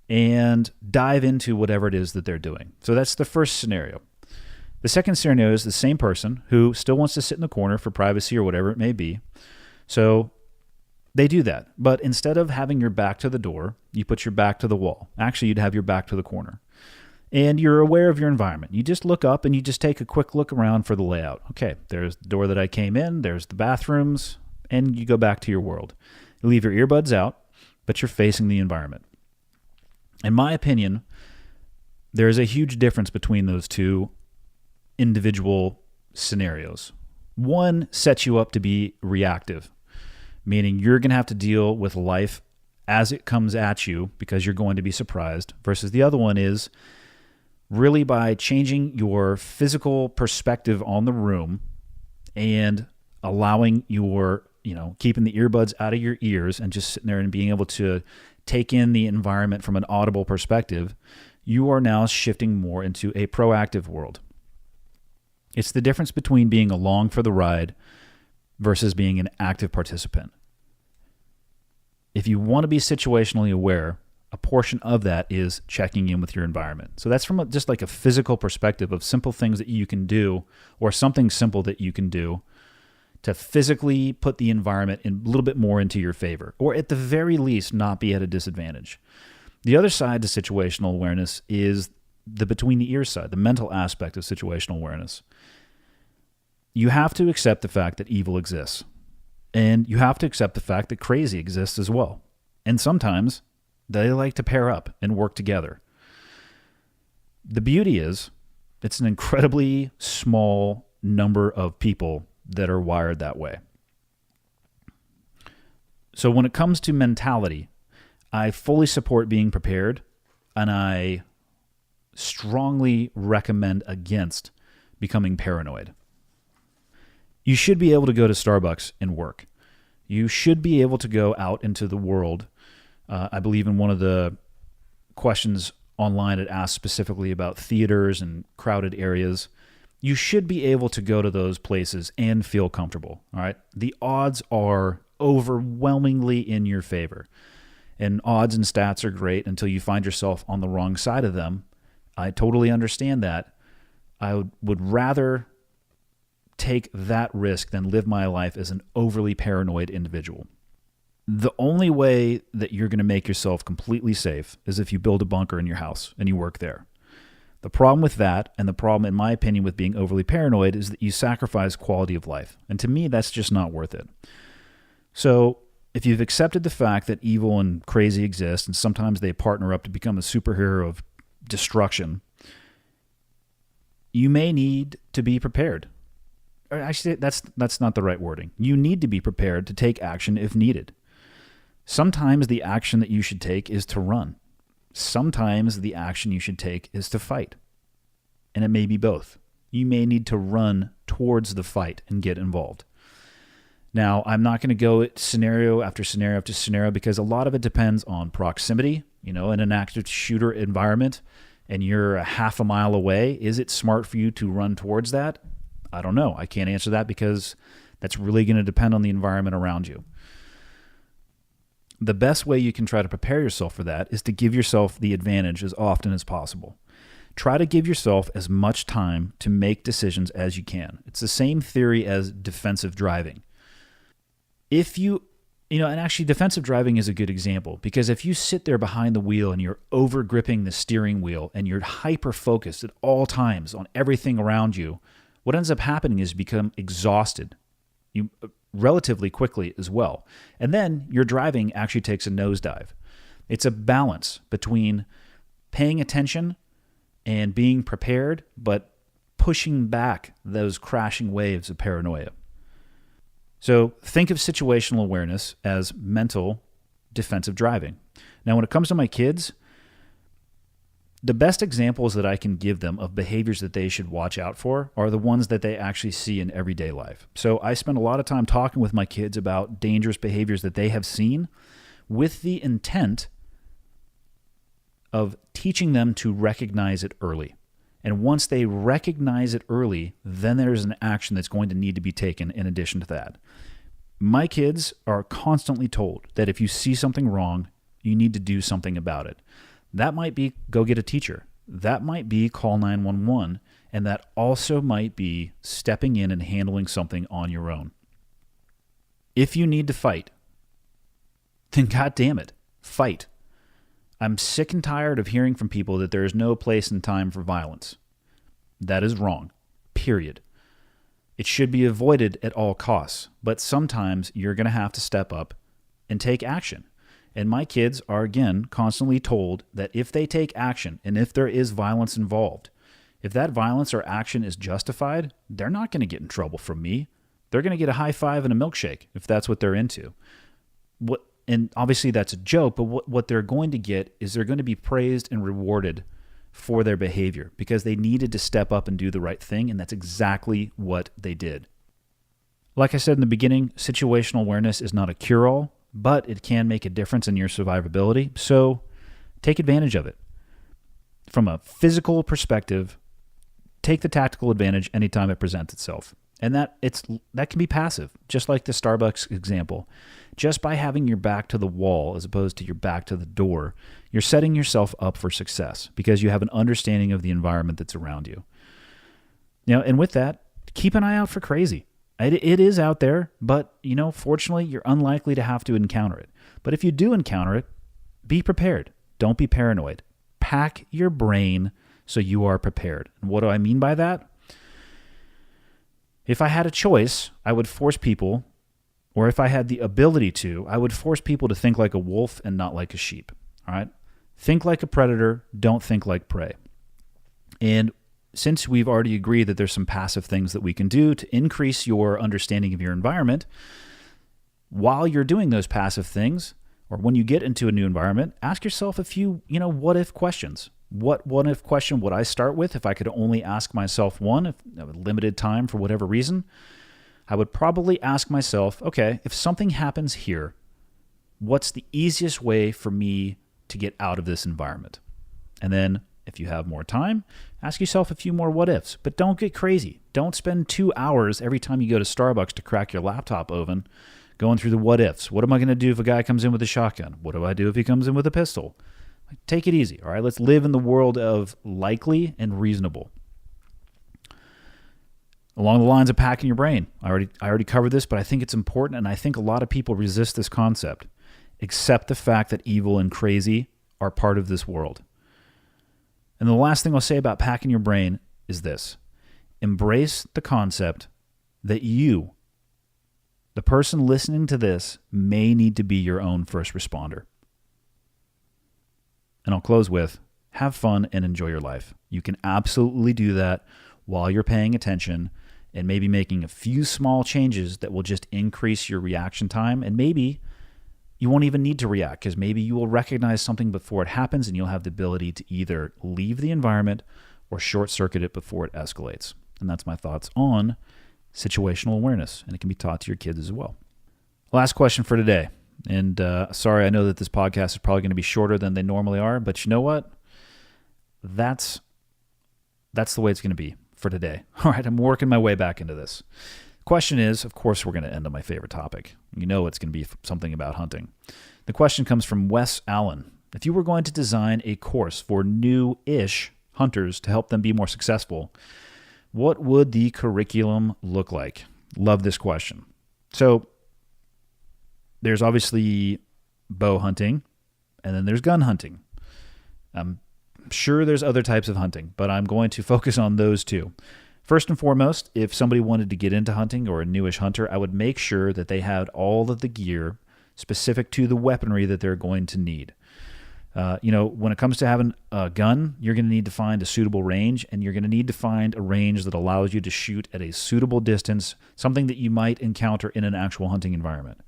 and dive into whatever it is that they're doing. So that's the first scenario. The second scenario is the same person who still wants to sit in the corner for privacy or whatever it may be. So they do that. But instead of having your back to the door, you put your back to the wall. Actually, you'd have your back to the corner. And you're aware of your environment. You just look up and you just take a quick look around for the layout. Okay, there's the door that I came in, there's the bathrooms, and you go back to your world. You leave your earbuds out, but you're facing the environment. In my opinion, there is a huge difference between those two individual scenarios. One sets you up to be reactive, meaning you're going to have to deal with life as it comes at you because you're going to be surprised, versus the other one is really by changing your physical perspective on the room and allowing your, keeping the earbuds out of your ears and just sitting there and being able to take in the environment from an audible perspective, you are now shifting more into a proactive world. It's the difference between being along for the ride versus being an active participant. If you want to be situationally aware, a portion of that is checking in with your environment. So that's from just like a physical perspective of simple things that you can do, or something simple that you can do to physically put the environment a little bit more into your favor, or at the very least not be at a disadvantage. The other side to situational awareness is the between the ears side, the mental aspect of situational awareness. You have to accept the fact that evil exists, and you have to accept the fact that crazy exists as well. And sometimes they like to pair up and work together. The beauty is it's an incredibly small number of people that are wired that way. So when it comes to mentality, I fully support being prepared, and I strongly recommend against becoming paranoid. You should be able to go to Starbucks and work. You should be able to go out into the world. I believe in one of the questions online it asked specifically about theaters and crowded areas. You should be able to go to those places and feel comfortable. All right. The odds are overwhelmingly in your favor. And odds and stats are great until you find yourself on the wrong side of them. I totally understand that. I would rather take that risk than live my life as an overly paranoid individual. The only way that you're going to make yourself completely safe is if you build a bunker in your house and you work there. The problem with that, and the problem, in my opinion, with being overly paranoid, is that you sacrifice quality of life. And to me, that's just not worth it. So if you've accepted the fact that evil and crazy exist, and sometimes they partner up to become a superhero of destruction, you may need to be prepared. Or actually, that's not the right wording. You need to be prepared to take action if needed. Sometimes the action that you should take is to run. Sometimes the action you should take is to fight. And it may be both. You may need to run towards the fight and get involved. Now, I'm not going to go scenario after scenario after scenario because a lot of it depends on proximity. In an active shooter environment and you're a half a mile away, is it smart for you to run towards that? I don't know. I can't answer that because that's really going to depend on the environment around you. The best way you can try to prepare yourself for that is to give yourself the advantage as often as possible. Try to give yourself as much time to make decisions as you can. It's the same theory as defensive driving. And actually defensive driving is a good example because if you sit there behind the wheel and you're over gripping the steering wheel and you're hyper focused at all times on everything around you, what ends up happening is you become exhausted. You relatively quickly as well. And then your driving actually takes a nosedive. It's a balance between paying attention and being prepared, but pushing back those crashing waves of paranoia. So think of situational awareness as mental defensive driving. Now, when it comes to my kids, the best examples that I can give them of behaviors that they should watch out for are the ones that they actually see in everyday life. So I spend a lot of time talking with my kids about dangerous behaviors that they have seen with the intent of teaching them to recognize it early. And once they recognize it early, then there's an action that's going to need to be taken in addition to that. My kids are constantly told that if you see something wrong, you need to do something about it. That might be go get a teacher. That might be call 911. And that also might be stepping in and handling something on your own. If you need to fight, then God damn it, fight. I'm sick and tired of hearing from people that there is no place and time for violence. That is wrong, period. It should be avoided at all costs, but sometimes you're going to have to step up and take action. And my kids are, again, constantly told that if they take action and if there is violence involved, if that violence or action is justified, they're not going to get in trouble from me. They're going to get a high five and a milkshake if that's what they're into. And obviously that's a joke, but what they're going to get is they're going to be praised and rewarded for their behavior because they needed to step up and do the right thing, and that's exactly what they did. Like I said in the beginning, situational awareness is not a cure-all, but it can make a difference in your survivability, so take advantage of it. from a physical perspective, take the tactical advantage anytime it presents itself. And that can be passive, just like the Starbucks example. Just by having your back to the wall as opposed to your back to the door, you're setting yourself up for success because you have an understanding of the environment that's around you. And with that, keep an eye out for crazy. It is out there, but fortunately, you're unlikely to have to encounter it. But if you do encounter it, be prepared. Don't be paranoid. Pack your brain so you are prepared. And what do I mean by that? If I had a choice, I would force people, or if I had the ability to, I would force people to think like a wolf and not like a sheep. All right? Think like a predator. Don't think like prey. And since we've already agreed that there's some passive things that we can do to increase your understanding of your environment, while you're doing those passive things, or when you get into a new environment, ask yourself a few, what-if questions. What if question would I start with if I could only ask myself one, if I had limited time for whatever reason? I would probably ask myself, okay, if something happens here, what's the easiest way for me to get out of this environment? And then if you have more time, ask yourself a few more what ifs, but don't get crazy. Don't spend 2 hours every time you go to Starbucks to crack your laptop open going through the what ifs. What am I going to do if a guy comes in with a shotgun? What do I do if he comes in with a pistol? Take it easy, all right? Let's live in the world of likely and reasonable. Along the lines of packing your brain, I already covered this, but I think it's important, and I think a lot of people resist this concept. Accept the fact that evil and crazy are part of this world. And the last thing I'll say about packing your brain is this. Embrace the concept that you, the person listening to this, may need to be your own first responder. And I'll close with, have fun and enjoy your life. You can absolutely do that while you're paying attention and maybe making a few small changes that will just increase your reaction time. And maybe you won't even need to react because maybe you will recognize something before it happens and you'll have the ability to either leave the environment or short circuit it before it escalates. And that's my thoughts on situational awareness. And it can be taught to your kids as well. Last question for today. And sorry, I know that this podcast is probably going to be shorter than they normally are, but you know what? That's the way it's going to be for today. All right, I'm working my way back into this. Question is, of course, we're going to end on my favorite topic. You know it's going to be something about hunting. The question comes from Wes Allen. If you were going to design a course for new-ish hunters to help them be more successful, what would the curriculum look like? Love this question. So there's obviously bow hunting, and then there's gun hunting. I'm sure there's other types of hunting, but I'm going to focus on those two. First and foremost, if somebody wanted to get into hunting or a newish hunter, I would make sure that they had all of the gear specific to the weaponry that they're going to need. When it comes to having a gun, you're going to need to find a suitable range, and you're going to need to find a range that allows you to shoot at a suitable distance, something that you might encounter in an actual hunting environment.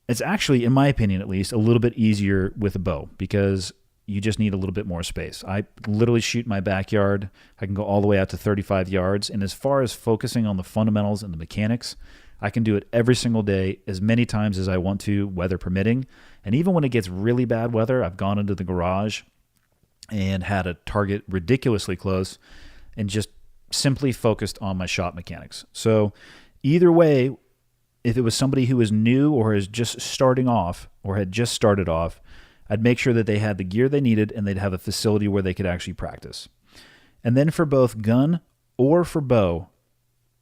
It's actually, in my opinion at least, a little bit easier with a bow because you just need a little bit more space. I literally shoot in my backyard. I can go all the way out to 35 yards. And as far as focusing on the fundamentals and the mechanics, I can do it every single day as many times as I want to, weather permitting. And even when it gets really bad weather, I've gone into the garage and had a target ridiculously close and just simply focused on my shot mechanics. So either way, if it was somebody who was new or is just starting off or had just started off, I'd make sure that they had the gear they needed and they'd have a facility where they could actually practice. And then for both gun or for bow,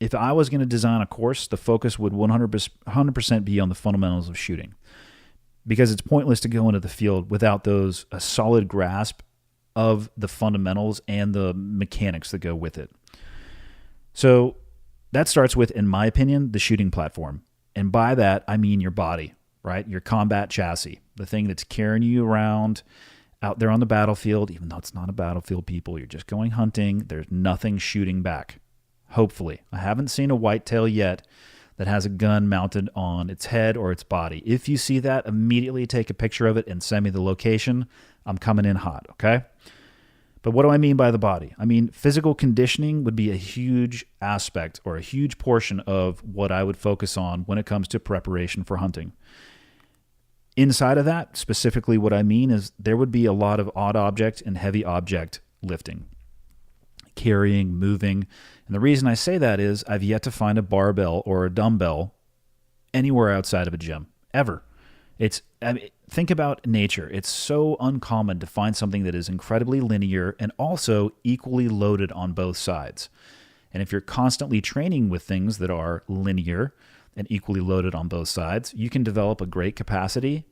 if I was going to design a course, the focus would 100% be on the fundamentals of shooting. Because it's pointless to go into the field without a solid grasp of the fundamentals and the mechanics that go with it. So that starts with, in my opinion, the shooting platform. And by that, I mean your body, right? Your combat chassis, the thing that's carrying you around out there on the battlefield, even though it's not a battlefield, people. You're just going hunting. There's nothing shooting back. Hopefully. I haven't seen a whitetail yet that has a gun mounted on its head or its body. If you see that, immediately take a picture of it and send me the location. I'm coming in hot, okay? But what do I mean by the body? I mean, physical conditioning would be a huge aspect or a huge portion of what I would focus on when it comes to preparation for hunting. Inside of that, specifically what I mean is there would be a lot of odd object and heavy object lifting, carrying, moving. And the reason I say that is I've yet to find a barbell or a dumbbell anywhere outside of a gym, ever. Think about nature. It's so uncommon to find something that is incredibly linear and also equally loaded on both sides. And if you're constantly training with things that are linear and equally loaded on both sides, you can develop a great capacity,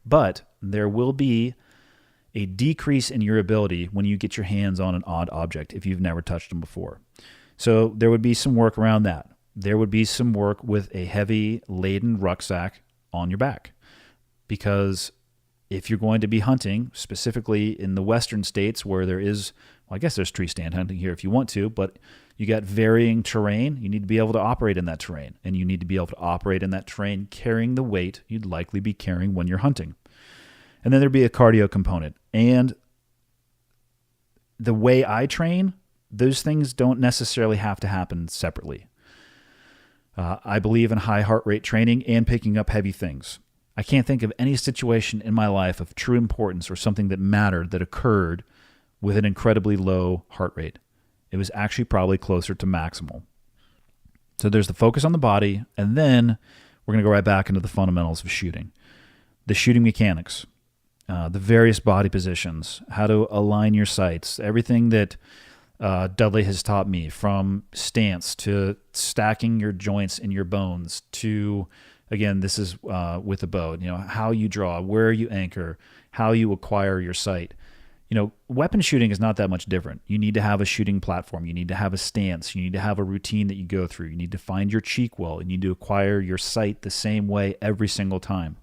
but there will be a decrease in your ability when you get your hands on an odd object if you've never touched them before. So there would be some work around that. There would be some work with a heavy laden rucksack on your back, because if you're going to be hunting, specifically in the western states where there is, well, I guess there's tree stand hunting here if you want to, but you got varying terrain. You need to be able to operate in that terrain, and you need to be able to operate in that terrain carrying the weight you'd likely be carrying when you're hunting. And then there'd be a cardio component. And the way I train, those things don't necessarily have to happen separately. I believe in high heart rate training and picking up heavy things. I can't think of any situation in my life of true importance or something that mattered that occurred with an incredibly low heart rate. It was actually probably closer to maximal. So there's the focus on the body, and then we're going to go right back into the fundamentals of shooting. The shooting mechanics, the various body positions, how to align your sights, everything that Dudley has taught me, from stance to stacking your joints in your bones to, again, this is with a bow, how you draw, where you anchor, how you acquire your sight. Weapon shooting is not that much different. You need to have a shooting platform. You need to have a stance. You need to have a routine that you go through. You need to find your cheek well. You need to acquire your sight the same way every single time.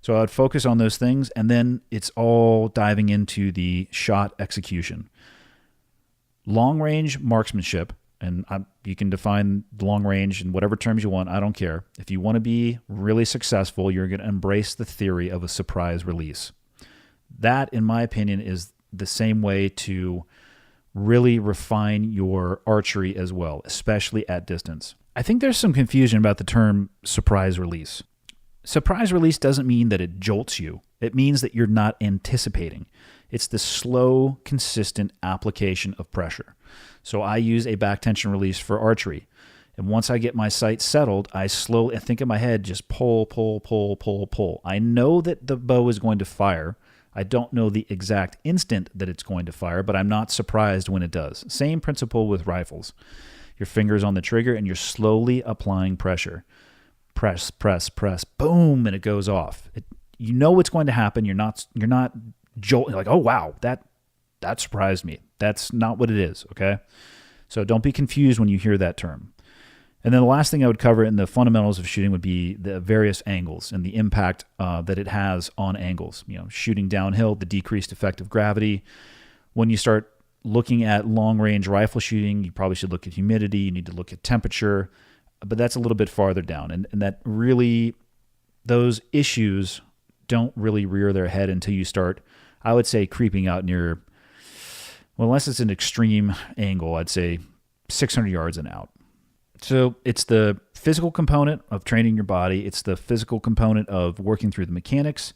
So I would focus on those things, and then it's all diving into the shot execution. Long-range marksmanship, and you can define long range in whatever terms you want. I don't care. If you want to be really successful, you're going to embrace the theory of a surprise release. That, in my opinion, is the same way to really refine your archery as well, especially at distance. I think there's some confusion about the term surprise release. Surprise release doesn't mean that it jolts you. It means that you're not anticipating. It's the slow, consistent application of pressure. So I use a back tension release for archery. And once I get my sight settled, I slowly, I think in my head, just pull, pull, pull, pull, pull. I know that the bow is going to fire. I don't know the exact instant that it's going to fire, but I'm not surprised when it does. Same principle with rifles. Your finger's on the trigger and you're slowly applying pressure. Press, press, press, boom, and it goes off. You know what's going to happen. You're not jolting like, oh wow, that surprised me. That's not what it is, okay? So don't be confused when you hear that term. And then the last thing I would cover in the fundamentals of shooting would be the various angles and the impact that it has on angles. Shooting downhill, the decreased effect of gravity. When you start looking at long-range rifle shooting, you probably should look at humidity. You need to look at temperature, but that's a little bit farther down. And that really, those issues don't really rear their head until you start, I would say, creeping out near, well, unless it's an extreme angle, I'd say 600 yards and out. So it's the physical component of training your body. It's the physical component of working through the mechanics.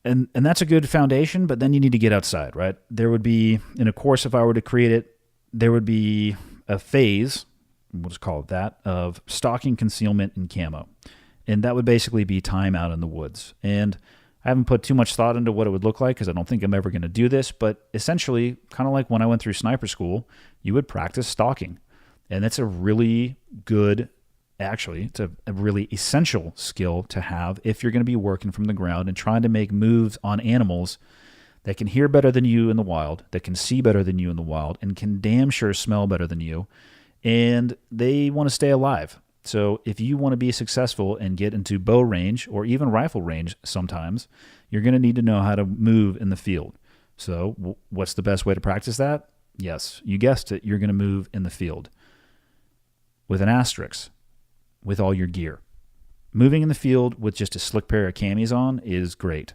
And that's a good foundation, but then you need to get outside, right? There would be, in a course, if I were to create it, there would be a phase, we'll just call it that, of stalking, concealment, and camo. And that would basically be time out in the woods. And I haven't put too much thought into what it would look like because I don't think I'm ever going to do this, but essentially, kind of like when I went through sniper school, you would practice stalking. And that's a really good, actually, it's a really essential skill to have if you're going to be working from the ground and trying to make moves on animals that can hear better than you in the wild, that can see better than you in the wild, and can damn sure smell better than you, and they want to stay alive. So if you want to be successful and get into bow range or even rifle range sometimes, you're going to need to know how to move in the field. So what's the best way to practice that? Yes, you guessed it, you're going to move in the field. With an asterisk, with all your gear. Moving in the field with just a slick pair of camis on is great.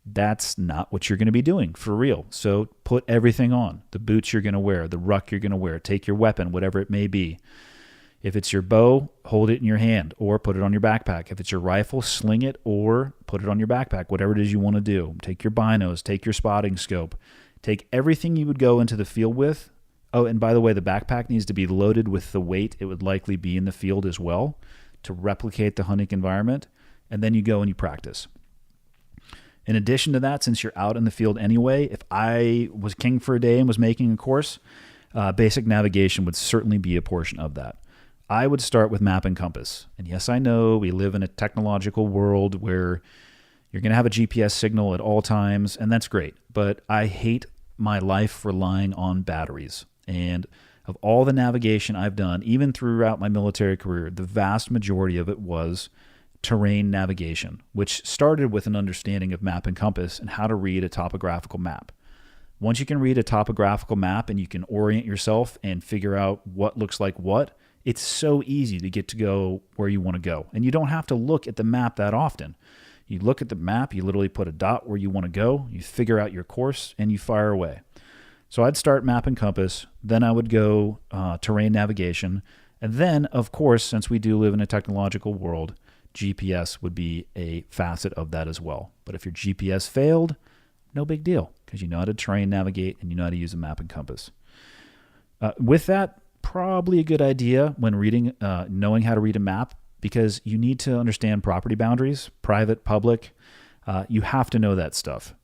That's not what you're going to be doing for real. So put everything on. The boots you're going to wear, the ruck you're going to wear, take your weapon, whatever it may be. If it's your bow, hold it in your hand or put it on your backpack. If it's your rifle, sling it or put it on your backpack, whatever it is you want to do. Take your binos, take your spotting scope, take everything you would go into the field with. Oh, and by the way, the backpack needs to be loaded with the weight it would likely be in the field as well to replicate the hunting environment. And then you go and you practice. In addition to that, since you're out in the field anyway, if I was king for a day and was making a course, basic navigation would certainly be a portion of that. I would start with map and compass. And yes, I know we live in a technological world where you're going to have a GPS signal at all times, and that's great. But I hate my life relying on batteries. And of all the navigation I've done, even throughout my military career, the vast majority of it was terrain navigation, which started with an understanding of map and compass and how to read a topographical map. Once you can read a topographical map and you can orient yourself and figure out what looks like what, it's so easy to get to go where you want to go. And you don't have to look at the map that often. You look at the map, you literally put a dot where you want to go, you figure out your course, and you fire away. So I'd start map and compass, then I would go terrain navigation, and then, of course, since we do live in a technological world, GPS would be a facet of that as well. But if your GPS failed, no big deal, because you know how to terrain navigate and you know how to use a map and compass. With that, probably a good idea when reading, knowing how to read a map, because you need to understand property boundaries, private, public. You have to know that stuff.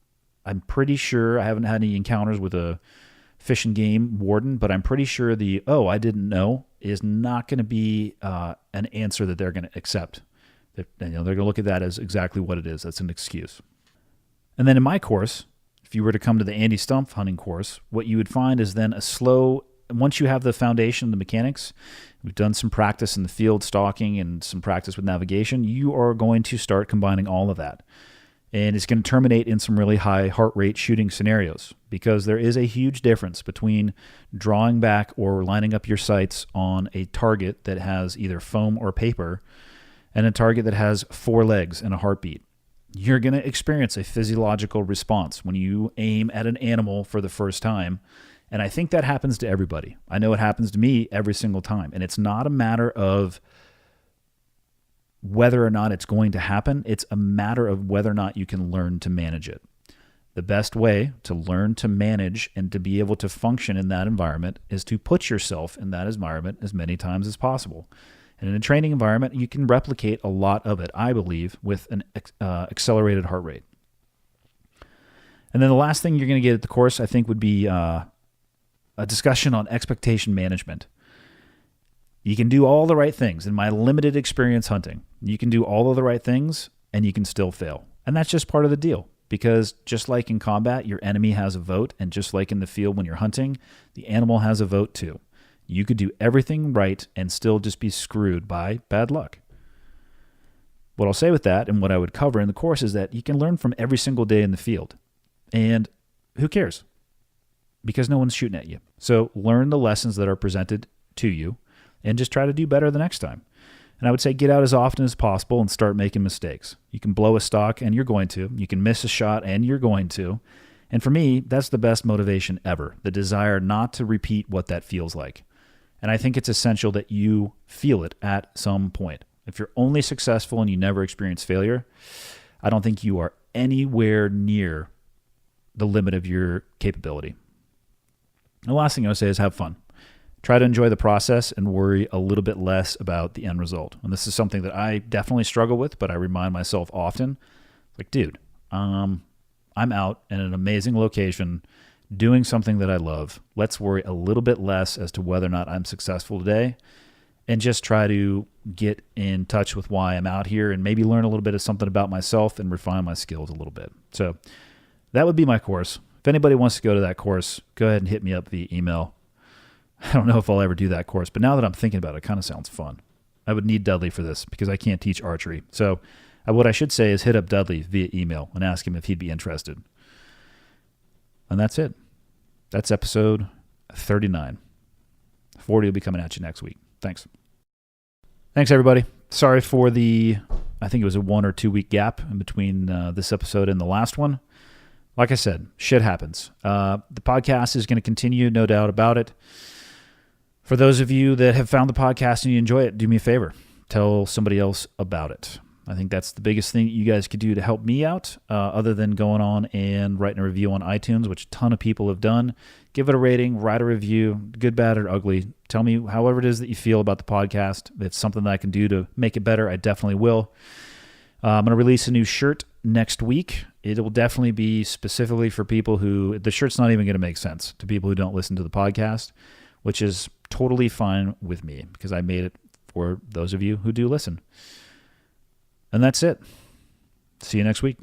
I'm pretty sure, I haven't had any encounters with a fish and game warden, but I'm pretty sure I didn't know is not going to be an answer that they're going to accept. They're going to look at that as exactly what it is. That's an excuse. And then in my course, if you were to come to the Andy Stumpf hunting course, what you would find is then once you have the foundation, the mechanics, we've done some practice in the field stalking and some practice with navigation, you are going to start combining all of that. And it's going to terminate in some really high heart rate shooting scenarios, because there is a huge difference between drawing back or lining up your sights on a target that has either foam or paper and a target that has 4 legs and a heartbeat. You're going to experience a physiological response when you aim at an animal for the first time. And I think that happens to everybody. I know it happens to me every single time. And it's not a matter of whether or not it's going to happen. It's a matter of whether or not you can learn to manage it. The best way to learn to manage and to be able to function in that environment is to put yourself in that environment as many times as possible. And in a training environment, you can replicate a lot of it, I believe, with an accelerated heart rate. And then the last thing you're going to get at the course, I think, would be a discussion on expectation management. You can do all the right things. In my limited experience hunting, you can do all of the right things and you can still fail. And that's just part of the deal, because just like in combat, your enemy has a vote, and just like in the field when you're hunting, the animal has a vote too. You could do everything right and still just be screwed by bad luck. What I'll say with that, and what I would cover in the course, is that you can learn from every single day in the field. And who cares? Because no one's shooting at you. So learn the lessons that are presented to you and just try to do better the next time. And I would say get out as often as possible and start making mistakes. You can blow a stock, and you're going to. You can miss a shot, and you're going to. And for me, that's the best motivation ever, the desire not to repeat what that feels like. And I think it's essential that you feel it at some point. If you're only successful and you never experience failure, I don't think you are anywhere near the limit of your capability. The last thing I would say is have fun. Try to enjoy the process and worry a little bit less about the end result. And this is something that I definitely struggle with, but I remind myself often, like, dude, I'm out in an amazing location doing something that I love. Let's worry a little bit less as to whether or not I'm successful today, and just try to get in touch with why I'm out here and maybe learn a little bit of something about myself and refine my skills a little bit. So that would be my course. If anybody wants to go to that course, go ahead and hit me up via email. I don't know if I'll ever do that course, but now that I'm thinking about it, it kind of sounds fun. I would need Dudley for this because I can't teach archery. So what I should say is hit up Dudley via email and ask him if he'd be interested. And that's it. That's episode 39. 40 will be coming at you next week. Thanks. Thanks, everybody. Sorry for I think it was a 1 or 2 week gap in between this episode and the last one. Like I said, shit happens. The podcast is going to continue, no doubt about it. For those of you that have found the podcast and you enjoy it, do me a favor. Tell somebody else about it. I think that's the biggest thing you guys could do to help me out, other than going on and writing a review on iTunes, which a ton of people have done. Give it a rating, write a review, good, bad, or ugly. Tell me however it is that you feel about the podcast. If it's something that I can do to make it better, I definitely will. I'm going to release a new shirt next week. It will definitely be specifically for people who, the shirt's not even going to make sense to people who don't listen to the podcast, which is totally fine with me because I made it for those of you who do listen. And that's it. See you next week.